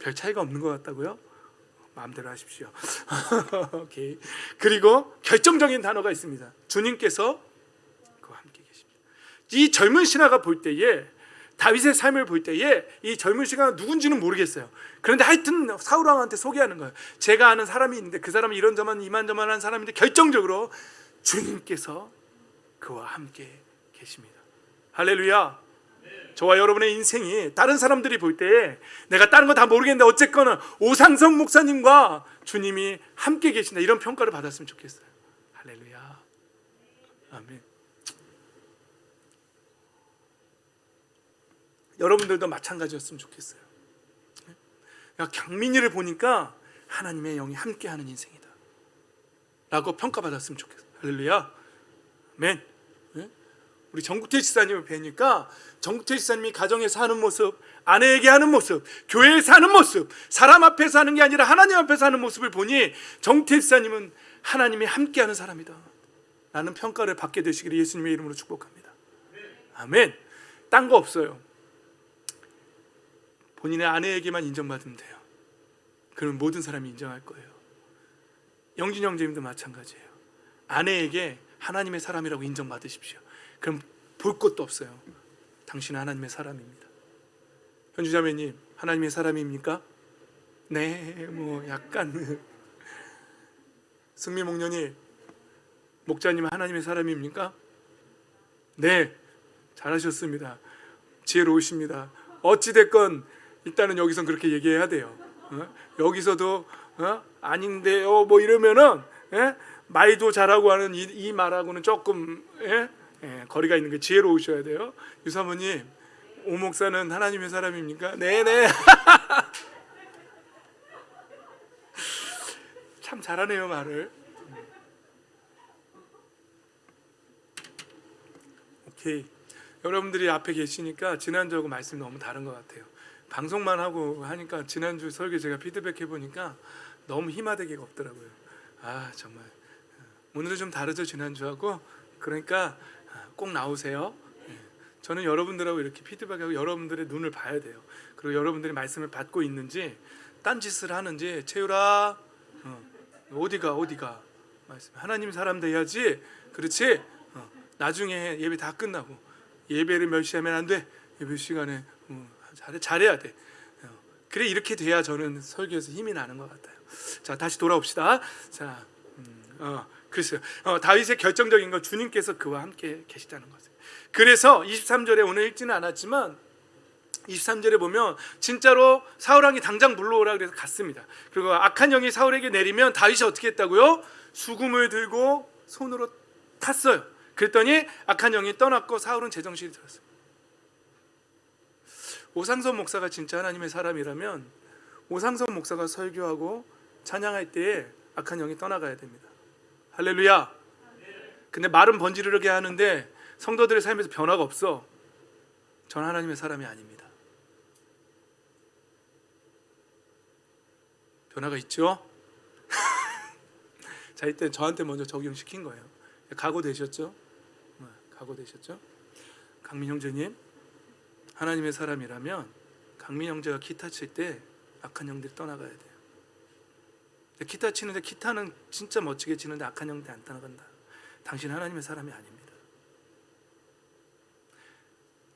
별 차이가 없는 것 같다고요? 마음대로 하십시오. 오케이. 그리고 결정적인 단어가 있습니다. 주님께서 그와 함께 계십니다. 이 젊은 신하가 볼 때에, 다윗의 삶을 볼 때에 이 젊은 신하가 누군지는 모르겠어요. 그런데 하여튼 사울 왕한테 소개하는 거예요. 제가 아는 사람이 있는데 그 사람은 이런저런 이만저만한 사람인데 결정적으로 주님께서 그와 함께 계십니다. 할렐루야. 저와 여러분의 인생이 다른 사람들이 볼 때 내가 다른 거 다 모르겠는데 어쨌거나 오상성 목사님과 주님이 함께 계신다, 이런 평가를 받았으면 좋겠어요. 할렐루야. 아멘. 여러분들도 마찬가지였으면 좋겠어요. 강민이를 보니까 하나님의 영이 함께하는 인생이다 라고 평가받았으면 좋겠어요. 할렐루야. 아멘. 우리 정구태 지사님을 뵈니까 정구태 지사님이 가정에서 하는 모습, 아내에게 하는 모습, 교회에서 하는 모습, 사람 앞에서 하는 게 아니라 하나님 앞에서 하는 모습을 보니 정구태 지사님은 하나님이 함께하는 사람이다 라는 평가를 받게 되시기를 예수님의 이름으로 축복합니다. 아멘. 딴 거 없어요. 본인의 아내에게만 인정받으면 돼요. 그러면 모든 사람이 인정할 거예요. 영진 형제님도 마찬가지예요. 아내에게 하나님의 사람이라고 인정받으십시오. 그럼 볼 것도 없어요. 당신은 하나님의 사람입니다. 현주자매님, 하나님의 사람입니까? 네, 뭐 약간. 승미 목련이, 목자님 하나님의 사람입니까? 네, 잘하셨습니다. 지혜로우십니다. 어찌됐건 일단은 여기선 그렇게 얘기해야 돼요. 여기서도 아닌데요 뭐 이러면은 말도 잘하고 하는 이 말하고는 조금 거리가 있는 게, 지혜로우셔야 돼요. 유사모님, 오 목사는 하나님의 사람입니까? 네네. 참 잘하네요, 말을. 오케이. 여러분들이 앞에 계시니까 지난주하고 말씀이 너무 다른 것 같아요. 방송만 하고 하니까 지난주 설교 제가 피드백 해보니까 너무 힘아대기가 없더라고요. 정말 오늘은 좀 다르죠, 지난주하고. 그러니까 꼭 나오세요. 저는 여러분들하고 이렇게 피드백하고 여러분들의 눈을 봐야 돼요. 그리고 여러분들이 말씀을 받고 있는지 딴짓을 하는지. 채율아, 어디가 말씀. 하나님 사람 돼야지. 그렇지? 나중에 예배 다 끝나고 예배를 멸시하면 안 돼. 예배 시간에 잘해야 돼. 그래, 이렇게 돼야 저는 설교에서 힘이 나는 것 같아요. 자, 다시 돌아옵시다. 자, 글쎄요. 다윗의 결정적인 건 주님께서 그와 함께 계시다는 거죠. 그래서 23절에 오늘 읽지는 않았지만 23절에 보면 진짜로 사울왕이 당장 물러오라 그래서 갔습니다. 그리고 악한 영이 사울에게 내리면 다윗이 어떻게 했다고요? 수금을 들고 손으로 탔어요. 그랬더니 악한 영이 떠났고 사울은 제정신이 들었어요. 오상선 목사가 진짜 하나님의 사람이라면 오상선 목사가 설교하고 찬양할 때에 악한 영이 떠나가야 됩니다. 할렐루야. 근데 말은 번지르르게 하는데 성도들의 삶에서 변화가 없어. 전 하나님의 사람이 아닙니다. 변화가 있죠? 자, 이때 저한테 먼저 적용시킨 거예요. 각오되셨죠? 각오되셨죠? 강민 형제님, 하나님의 사람이라면 강민 형제가 기타 칠 때 악한 영들이 떠나가야 돼요. 기타 치는데 기타는 진짜 멋지게 치는데 악한 영들이 안 떠나간다. 당신 하나님의 사람이 아닙니다.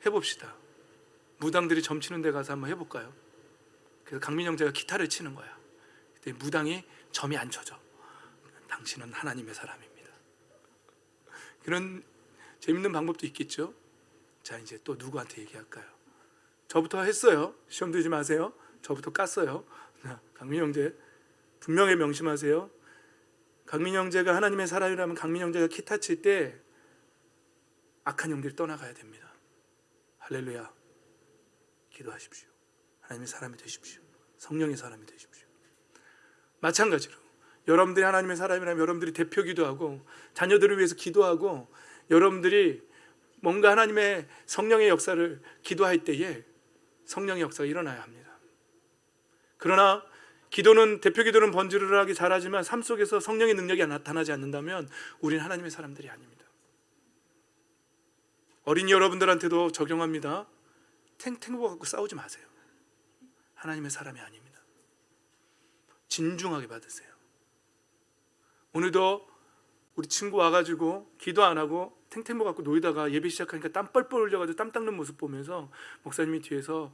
해봅시다. 무당들이 점치는 데 가서 한번 해볼까요? 그래서 강민 형제가 기타를 치는 거야. 그때 무당이 점이 안 쳐져. 당신은 하나님의 사람입니다. 그런 재밌는 방법도 있겠죠. 자, 이제 또 누구한테 얘기할까요? 저부터 했어요. 시험 들지 마세요. 저부터 깠어요. 강민 형제 분명히 명심하세요. 강민 형제가 하나님의 사람이라면 강민 형제가 기타 칠 때 악한 영들이 떠나가야 됩니다. 할렐루야. 기도하십시오. 하나님의 사람이 되십시오. 성령의 사람이 되십시오. 마찬가지로 여러분들이 하나님의 사람이라면 여러분들이 대표 기도하고 자녀들을 위해서 기도하고 여러분들이 뭔가 하나님의 성령의 역사를 기도할 때에 성령의 역사가 일어나야 합니다. 그러나 기도는 대표 기도는 번지르르하게 잘하지만 삶 속에서 성령의 능력이 나타나지 않는다면 우리는 하나님의 사람들이 아닙니다. 어린이 여러분들한테도 적용합니다. 탱탱보 갖고 싸우지 마세요. 하나님의 사람이 아닙니다. 진중하게 받으세요. 오늘도 우리 친구 와가지고 기도 안 하고 탱탱보 갖고 놀다가 예배 시작하니까 땀 뻘뻘 흘려가지고 땀 닦는 모습 보면서 목사님이 뒤에서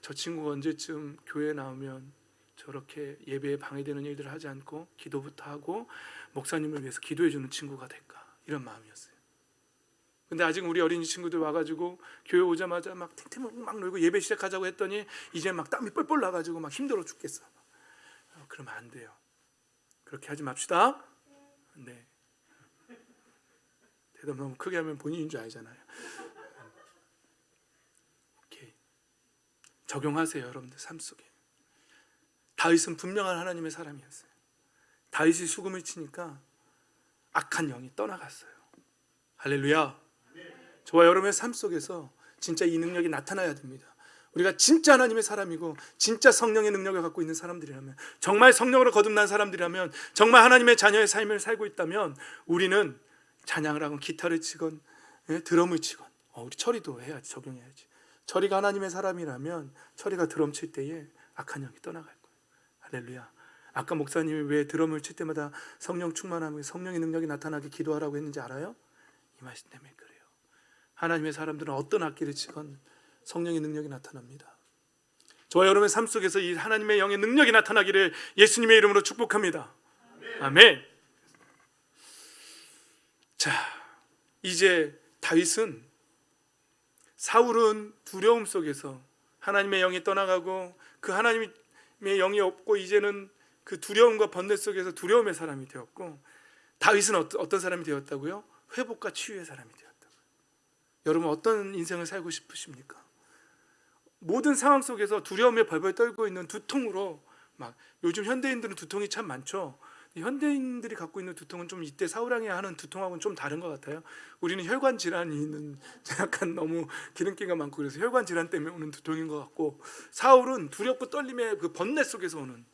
저 친구가 언제쯤 교회에 나오면 저렇게 예배에 방해되는 일들을 하지 않고 기도부터 하고 목사님을 위해서 기도해주는 친구가 될까, 이런 마음이었어요. 근데 아직 우리 어린이 친구들 와가지고 교회 오자마자 막 탱탱보 막 놀고 예배 시작하자고 했더니 이제 막 땀이 뻘뻘 나가지고 막 힘들어 죽겠어. 그러면 안 돼요. 그렇게 하지 맙시다. 네. 대답 너무 크게 하면 본인인 줄 알잖아요. 오케이. 적용하세요, 여러분들 삶 속에. 다윗은 분명한 하나님의 사람이었어요. 다윗이 수금을 치니까 악한 영이 떠나갔어요. 할렐루야. 저와 여러분의 삶 속에서 진짜 이 능력이 나타나야 됩니다. 우리가 진짜 하나님의 사람이고 진짜 성령의 능력을 갖고 있는 사람들이라면, 정말 성령으로 거듭난 사람들이라면, 정말 하나님의 자녀의 삶을 살고 있다면 우리는 찬양을 하건 기타를 치건 드럼을 치건, 우리 철이도 해야지, 적용해야지. 철이가 하나님의 사람이라면 철이가 드럼 칠 때에 악한 영이 떠나갈 거예요. 할렐루야. 아까 목사님이 왜 드럼을 칠 때마다 성령 충만함에 성령의 능력이 나타나게 기도하라고 했는지 알아요? 이 말씀 때문에 그래요. 하나님의 사람들은 어떤 악기를 치건 성령의 능력이 나타납니다. 저와 여러분의 삶 속에서 이 하나님의 영의 능력이 나타나기를 예수님의 이름으로 축복합니다. 아멘. 자, 이제 다윗은, 사울은 두려움 속에서 하나님의 영이 떠나가고 그 하나님의 영이 없고 이제는 그 두려움과 번뇌 속에서 두려움의 사람이 되었고, 다윗은 어떤 사람이 되었다고요? 회복과 치유의 사람이 되었다고요. 여러분 어떤 인생을 살고 싶으십니까? 모든 상황 속에서 두려움에 벌벌 떨고 있는 두통으로, 막 요즘 현대인들은 두통이 참 많죠. 현대인들이 갖고 있는 두통은 좀 이때 사울왕이 하는 두통하고는 좀 다른 것 같아요. 우리는 혈관 질환이 있는, 약간 너무 기름기가 많고 그래서 혈관 질환 때문에 오는 두통인 것 같고, 사울은 두렵고 떨림의 그 번뇌 속에서 오는,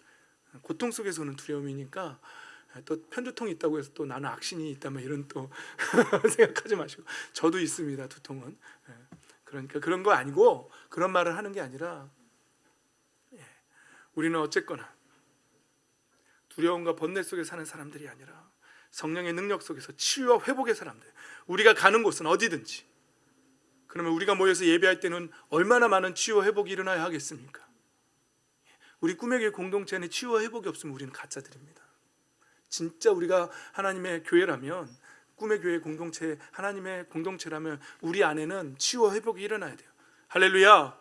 고통 속에서 오는 두려움이니까, 또 편두통이 있다고 해서 또 나는 악신이 있다면 이런 또 생각하지 마시고, 저도 있습니다, 두통은. 그러니까 그런 거 아니고, 그런 말을 하는 게 아니라, 우리는 어쨌거나 두려움과 번뇌 속에 사는 사람들이 아니라 성령의 능력 속에서 치유와 회복의 사람들, 우리가 가는 곳은 어디든지, 그러면 우리가 모여서 예배할 때는 얼마나 많은 치유와 회복이 일어나야 하겠습니까? 우리 꿈의 교회 공동체는 치유와 회복이 없으면 우리는 가짜들입니다. 진짜 우리가 하나님의 교회라면, 꿈의 교회 공동체, 하나님의 공동체라면 우리 안에는 치유와 회복이 일어나야 돼요. 할렐루야.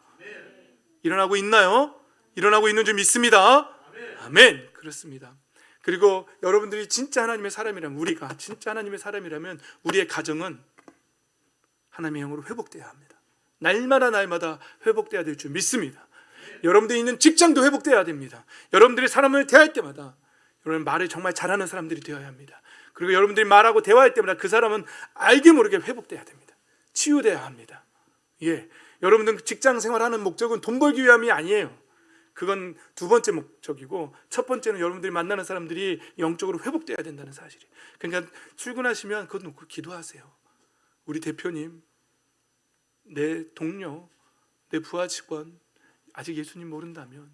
일어나고 있나요? 일어나고 있는 줄 믿습니다. 아멘. 그렇습니다. 그리고 여러분들이 진짜 하나님의 사람이라면, 우리가 진짜 하나님의 사람이라면 우리의 가정은 하나님의 영으로 회복돼야 합니다. 날마다 회복돼야 될 줄 믿습니다. 여러분들이 있는 직장도 회복돼야 됩니다. 여러분들이 사람을 대할 때마다 여러분 말을 정말 잘하는 사람들이 되어야 합니다. 그리고 여러분들이 말하고 대화할 때마다 그 사람은 알게 모르게 회복돼야 됩니다. 치유돼야 합니다. 여러분들 직장 생활하는 목적은 돈 벌기 위함이 아니에요. 그건 두 번째 목적이고, 첫 번째는 여러분들이 만나는 사람들이 영적으로 회복돼야 된다는 사실이에요. 그러니까 출근하시면 그것 놓고 기도하세요. 우리 대표님, 내 동료, 내 부하 직원 아직 예수님 모른다면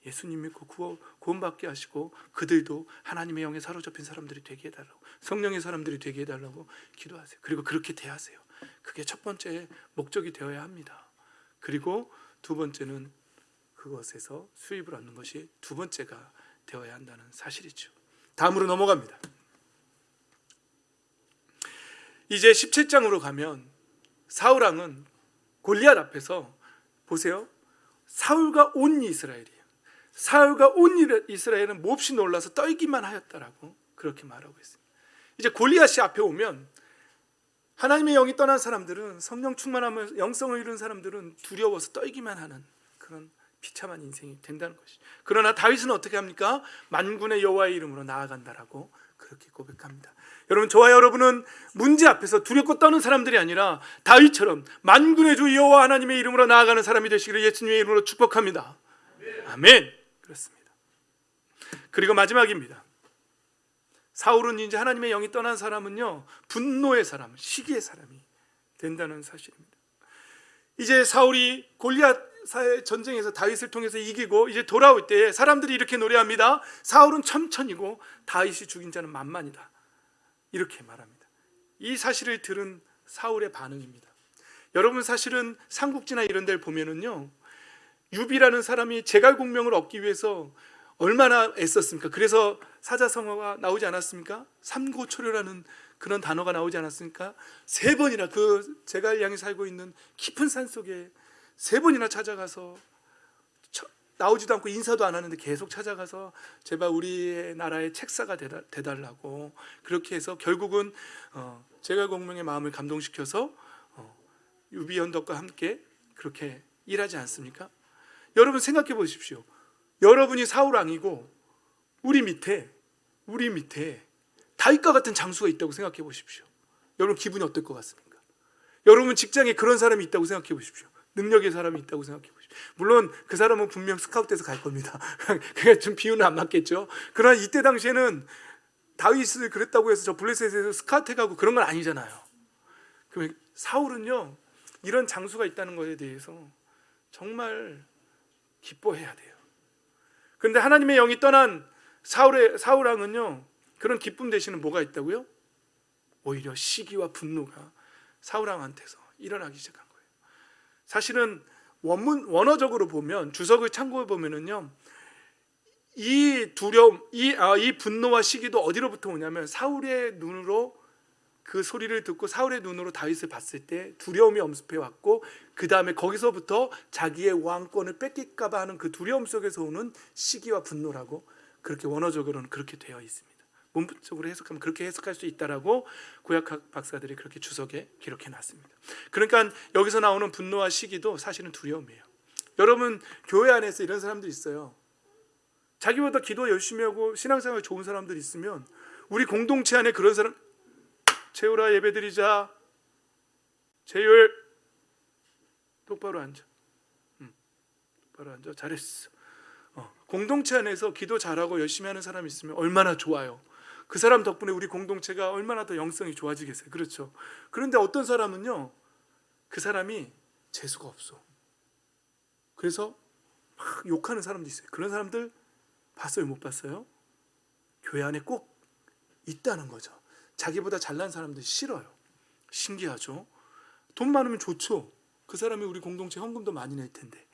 예수님 믿고 구원받게 하시고 그들도 하나님의 영에 사로잡힌 사람들이 되게 해달라고, 성령의 사람들이 되게 해달라고 기도하세요. 그리고 그렇게 대하세요. 그게 첫 번째 목적이 되어야 합니다. 그리고 두 번째는 그것에서 수입을 얻는 것이 두 번째가 되어야 한다는 사실이죠. 다음으로 넘어갑니다. 이제 17장으로 가면 사울왕은 골리앗 앞에서 보세요. 사울과 온 이스라엘이에요. 사울과 온 이스라엘은 몹시 놀라서 떨기만 하였다라고 그렇게 말하고 있습니다. 이제 골리앗이 앞에 오면 하나님의 영이 떠난 사람들은, 성령 충만하면 영성을 이룬 사람들은 두려워서 떨기만 하는 그런 비참한 인생이 된다는 것이죠. 그러나 다윗은 어떻게 합니까? 만군의 여호와의 이름으로 나아간다라고 그렇게 고백합니다. 여러분, 저와 여러분은 문제 앞에서 두렵고 떠는 사람들이 아니라 다윗처럼 만군의 주 여호와 하나님의 이름으로 나아가는 사람이 되시기를 예수님의 이름으로 축복합니다. 아멘. 그렇습니다. 그리고 마지막입니다. 사울은 이제 하나님의 영이 떠난 사람은요, 분노의 사람, 시기의 사람이 된다는 사실입니다. 이제 사울이 골리앗의 전쟁에서 다윗을 통해서 이기고 이제 돌아올 때 사람들이 이렇게 노래합니다. 사울은 천천히고 다윗이 죽인 자는 만만이다. 이렇게 말합니다. 이 사실을 들은 사울의 반응입니다. 여러분, 사실은 삼국지나 이런 데를 보면은요, 유비라는 사람이 제갈공명을 얻기 위해서 얼마나 애썼습니까? 그래서 사자성어가 나오지 않았습니까? 삼고초려라는 그런 단어가 나오지 않았습니까? 3번이나 그 제갈량이 살고 있는 깊은 산 속에 3번이나 찾아가서, 나오지도 않고 인사도 안 하는데 계속 찾아가서 제발 우리의 나라의 책사가 되달라고, 그렇게 해서 결국은 제갈공명의 마음을 감동시켜서 유비언덕과 함께 그렇게 일하지 않습니까? 여러분 생각해 보십시오. 여러분이 사울왕이고 우리 밑에 다윗과 같은 장수가 있다고 생각해 보십시오. 여러분 기분이 어떨 것 같습니까? 여러분 직장에 그런 사람이 있다고 생각해 보십시오. 능력의 사람이 있다고 생각해 보십시오. 물론 그 사람은 분명 스카우트에서 갈 겁니다. 그게 좀 비유는 안 맞겠죠. 그러나 이때 당시에는 다윗을 그랬다고 해서 저 블레셋에서 스카우트에 가고 그런 건 아니잖아요. 그러면 사울은요, 이런 장수가 있다는 것에 대해서 정말 기뻐해야 돼요. 그런데 하나님의 영이 떠난 사울왕은요, 그런 기쁨 대신에 뭐가 있다고요? 오히려 시기와 분노가 사울왕한테서 일어나기 시작한 거예요. 사실은 원어적으로 보면, 주석을 참고해 보면은요, 이 두려움, 이 분노와 시기도 어디로부터 오냐면 사울의 눈으로, 그 소리를 듣고 사울의 눈으로 다윗을 봤을 때 두려움이 엄습해 왔고, 그 다음에 거기서부터 자기의 왕권을 뺏길까 봐 하는 그 두려움 속에서 오는 시기와 분노라고, 그렇게 원어적으로는 그렇게 되어 있습니다. 문법적으로 해석하면 그렇게 해석할 수 있다라고 구약학 박사들이 그렇게 주석에 기록해 놨습니다. 그러니까 여기서 나오는 분노와 시기도 사실은 두려움이에요. 여러분 교회 안에서 이런 사람들이 있어요. 자기보다 기도 열심히 하고 신앙생활 좋은 사람들 있으면 우리 공동체 안에 그런 사람, 재율아 예배드리자, 재율 똑바로 앉아, 똑바로 앉아, 잘했어. 공동체 안에서 기도 잘하고 열심히 하는 사람이 있으면 얼마나 좋아요. 그 사람 덕분에 우리 공동체가 얼마나 더 영성이 좋아지겠어요. 그렇죠? 그런데 어떤 사람은요, 그 사람이 재수가 없어. 그래서 막 욕하는 사람도 있어요. 그런 사람들 봤어요, 못 봤어요? 교회 안에 꼭 있다는 거죠. 자기보다 잘난 사람들이 싫어요. 신기하죠? 돈 많으면 좋죠. 그 사람이 우리 공동체 헌금도 많이 낼 텐데.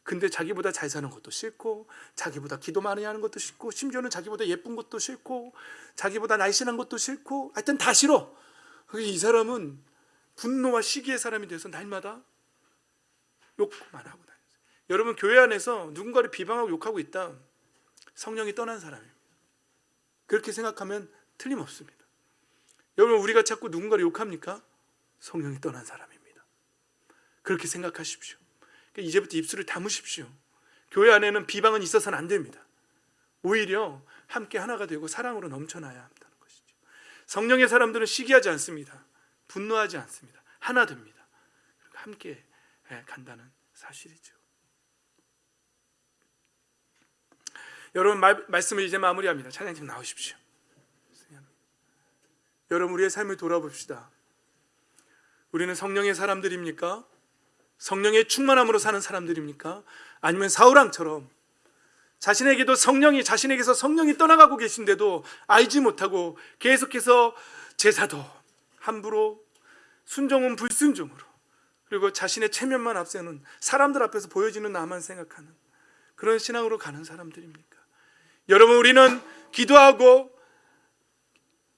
근데 자기보다 잘 사는 것도 싫고, 자기보다 기도 많이 하는 것도 싫고, 심지어는 자기보다 예쁜 것도 싫고, 자기보다 날씬한 것도 싫고, 하여튼 다 싫어. 이 사람은 분노와 시기의 사람이 돼서 날마다 욕만 하고 다녔어요. 여러분, 교회 안에서 누군가를 비방하고 욕하고 있다, 성령이 떠난 사람입니다. 그렇게 생각하면 틀림없습니다. 여러분, 우리가 자꾸 누군가를 욕합니까? 성령이 떠난 사람입니다. 그렇게 생각하십시오. 이제부터 입술을 다무십시오. 교회 안에는 비방은 있어서는 안 됩니다. 오히려 함께 하나가 되고 사랑으로 넘쳐나야 한다는 것이죠. 성령의 사람들은 시기하지 않습니다. 분노하지 않습니다. 하나 됩니다. 그리고 함께 간다는 사실이죠. 여러분, 말씀을 이제 마무리합니다. 찬양팀 나오십시오. 여러분, 우리의 삶을 돌아봅시다. 우리는 성령의 사람들입니까? 성령의 충만함으로 사는 사람들입니까? 아니면 사울왕처럼 자신에게도 성령이, 자신에게서 성령이 떠나가고 계신데도 알지 못하고 계속해서 제사도 함부로, 순종은 불순종으로, 그리고 자신의 체면만 앞세우는, 사람들 앞에서 보여지는 나만 생각하는 그런 신앙으로 가는 사람들입니까? 여러분, 우리는 기도하고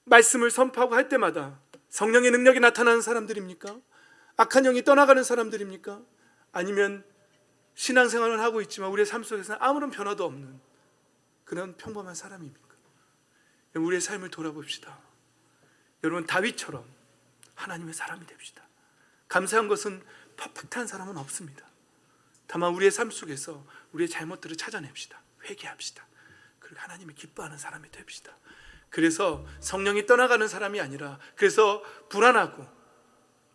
말씀을 선포하고 할 때마다 성령의 능력이 나타나는 사람들입니까? 악한 영이 떠나가는 사람들입니까? 아니면 신앙생활을 하고 있지만 우리의 삶 속에서는 아무런 변화도 없는 그런 평범한 사람입니까? 우리의 삶을 돌아봅시다. 여러분, 다윗처럼 하나님의 사람이 됩시다. 감사한 것은 퍼펙트한 사람은 없습니다. 다만 우리의 삶 속에서 우리의 잘못들을 찾아냅시다. 회개합시다. 그리고 하나님이 기뻐하는 사람이 됩시다. 그래서 성령이 떠나가는 사람이 아니라, 그래서 불안하고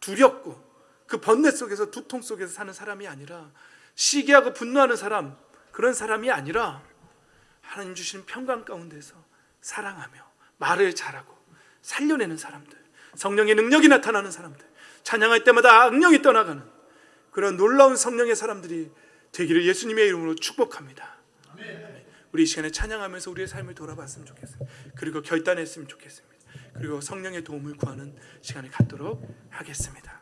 두렵고 그 번뇌 속에서, 두통 속에서 사는 사람이 아니라, 시기하고 분노하는 사람, 그런 사람이 아니라 하나님 주신 평강 가운데서 사랑하며 말을 잘하고 살려내는 사람들, 성령의 능력이 나타나는 사람들, 찬양할 때마다 악령이 떠나가는 그런 놀라운 성령의 사람들이 되기를 예수님의 이름으로 축복합니다. 우리 이 시간에 찬양하면서 우리의 삶을 돌아봤으면 좋겠어요. 그리고 결단했으면 좋겠습니다. 그리고 성령의 도움을 구하는 시간을 갖도록 하겠습니다.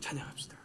찬양합시다.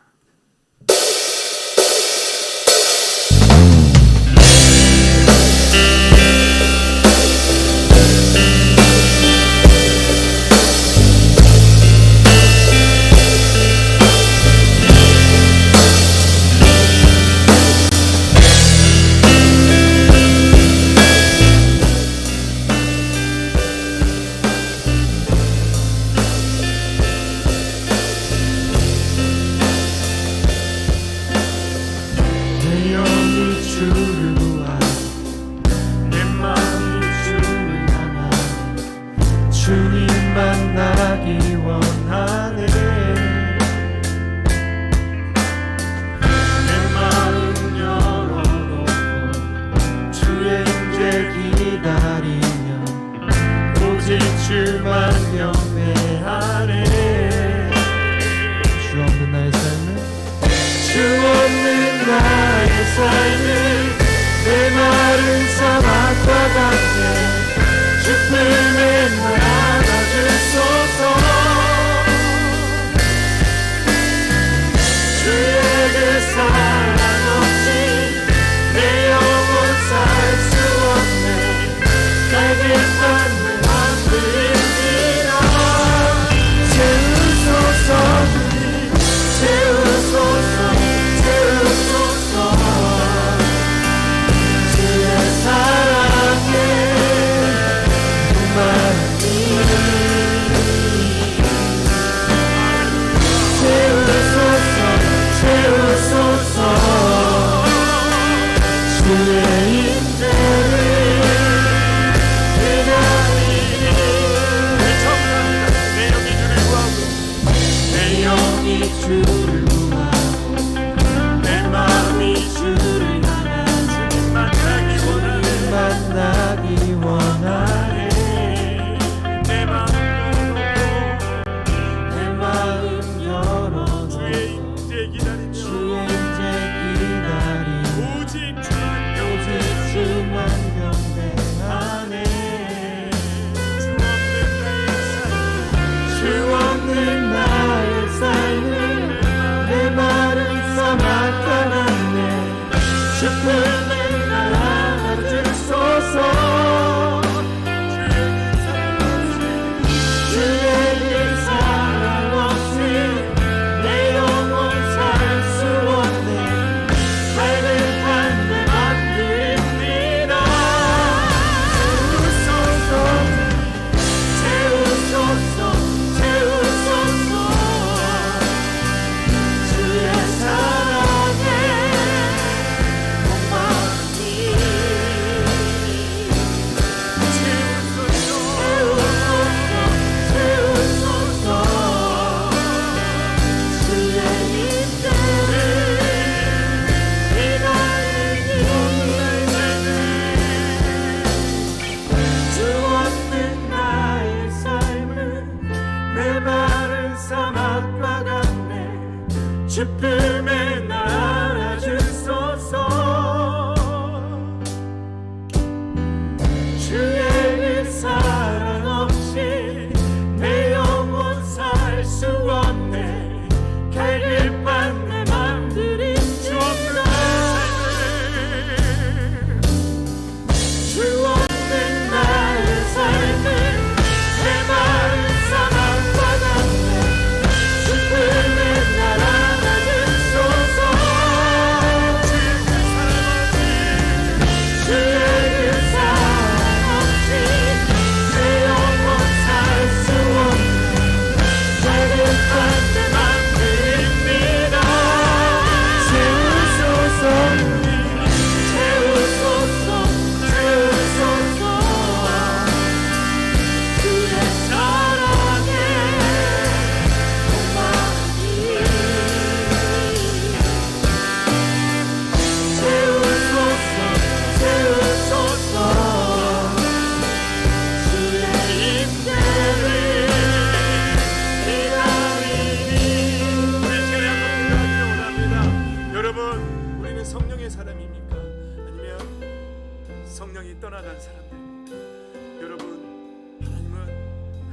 채우소서 기쁨의 날 알아주소서. 주의 사랑 없이 내 영혼 살 수 없네. 갈급한 내 맘들이 주 없는 주 없는 나의 삶을 내 마음 사랑받았네. 기쁨의 날 알아주소서. 주의 사랑 없이 내 영혼 살 수 없네. 갈급한 내 맘들입니다. 채우소서. 떠나간 사람들입니다. 여러분, 하나님은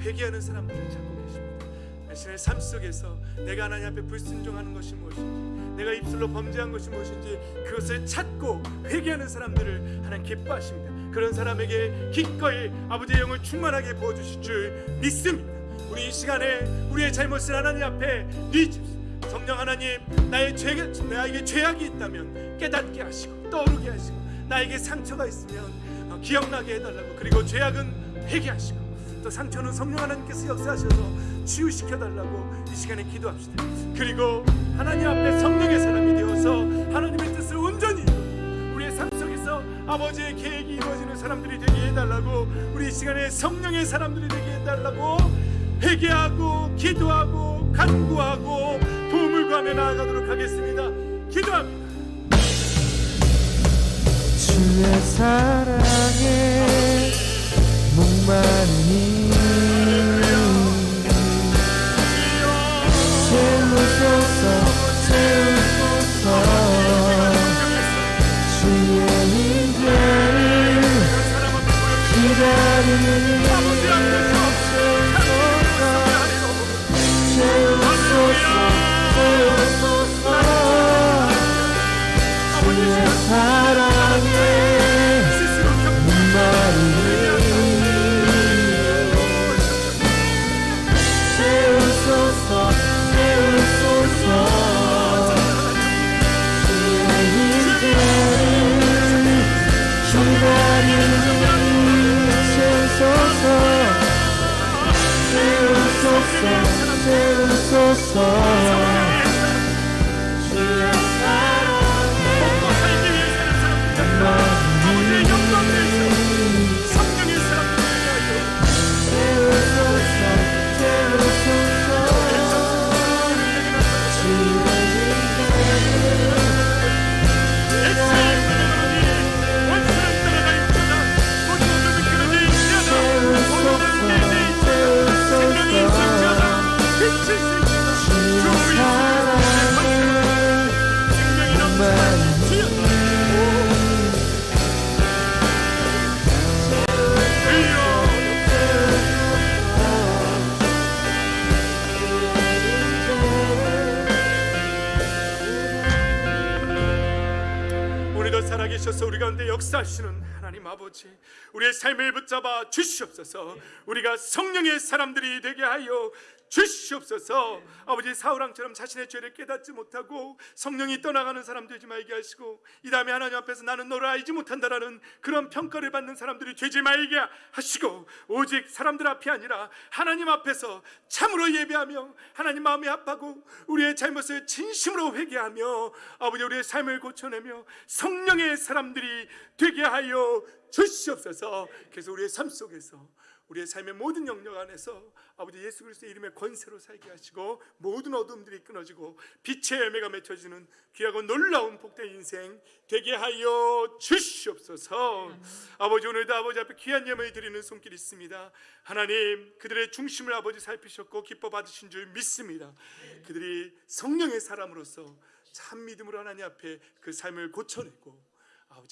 회개하는 사람들을 찾고 계십니다. 자신의 삶 속에서 내가 하나님 앞에 불순종하는 것이 무엇인지, 내가 입술로 범죄한 것이 무엇인지 그것을 찾고 회개하는 사람들을 하나님 기뻐하십니다. 그런 사람에게 기꺼이 아버지의 영을 충만하게 부어주실 줄 믿습니다. 우리 이 시간에 우리의 잘못을 하나님 앞에 뉘집시다. 성령 하나님, 나에게 죄악이 있다면 깨닫게 하시고 떠오르게 하시고, 나에게 상처가 있으면 기억나게 해달라고, 그리고 죄악은 회개하시고, 또 상처는 성령 하나님께서 역사하셔서 치유시켜달라고 이 시간에 기도합시다. 그리고 하나님 앞에 성령의 사람이 되어서 하나님의 뜻을 온전히 이루어 우리의 삶 속에서 아버지의 계획이 이루어지는 사람들이 되게 해달라고, 우리 이 시간에 성령의 사람들이 되게 해달라고 회개하고 기도하고 간구하고 도움을 구하며 나아가도록 하겠습니다. 기도합니다. 주의 사랑에 목마르니 채우소서 채우소서. 주의 임재를 기다리니 채우소서 채우소서. 주의 사랑에 채우소서 채우소서. 주의 임재를 기다리니 채우소서 채우소서 채우소서. 주의 사랑에 아버지의 영광 내서 성령의 사람들을 채우소서 채우소서. 살아계셔서 우리 가운데 역사하시는 하나님 아버지, 우리의 삶을 붙잡아 주시옵소서. 우리가 성령의 사람들이 되게 하여 주시옵소서. 아버지, 사울왕처럼 자신의 죄를 깨닫지 못하고 성령이 떠나가는 사람 되지 말게 하시고, 이 다음에 하나님 앞에서 나는 너를 알지 못한다라는 그런 평가를 받는 사람들이 되지 말게 하시고, 오직 사람들 앞이 아니라 하나님 앞에서 참으로 예배하며 하나님 마음이 아파하고 우리의 잘못을 진심으로 회개하며 아버지 우리의 삶을 고쳐내며 성령의 사람들이 되게 하여 주시옵소서. 그래서 우리의 삶 속에서 우리의 삶의 모든 영역 안에서 아버지 예수 그리스도의 이름의 권세로 살게 하시고 모든 어둠들이 끊어지고 빛의 열매가 맺혀지는 귀하고 놀라운 복된 인생 되게 하여 주시옵소서. 아버지, 오늘도 아버지 앞에 귀한 예물을 드리는 손길이 있습니다. 하나님, 그들의 중심을 아버지 살피셨고 기뻐 받으신 줄 믿습니다. 그들이 성령의 사람으로서 참 믿음으로 하나님 앞에 그 삶을 고쳐내고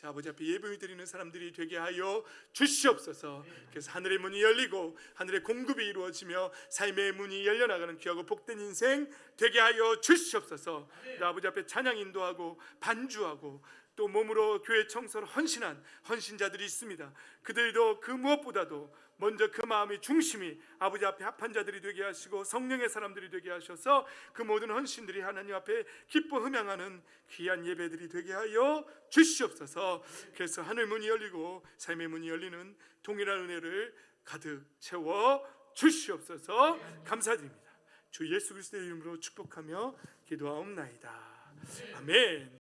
아버지 앞에 예배를 드리는 사람들이 되게 하여 주시옵소서. 그래서 하늘의 문이 열리고 하늘의 공급이 이루어지며 삶의 문이 열려나가는 귀하고 복된 인생 되게 하여 주시옵소서. 아버지 앞에 찬양 인도하고 반주하고 또 몸으로 교회 청소를 헌신한 헌신자들이 있습니다. 그들도 그 무엇보다도 먼저 그 마음의 중심이 아버지 앞에 합한 자들이 되게 하시고 성령의 사람들이 되게 하셔서 그 모든 헌신들이 하나님 앞에 기뻐 흠양하는 귀한 예배들이 되게 하여 주시옵소서. 그래서 하늘 문이 열리고 삶의 문이 열리는 동일한 은혜를 가득 채워 주시옵소서. 감사드립니다. 주 예수 그리스도의 이름으로 축복하며 기도하옵나이다. 아멘.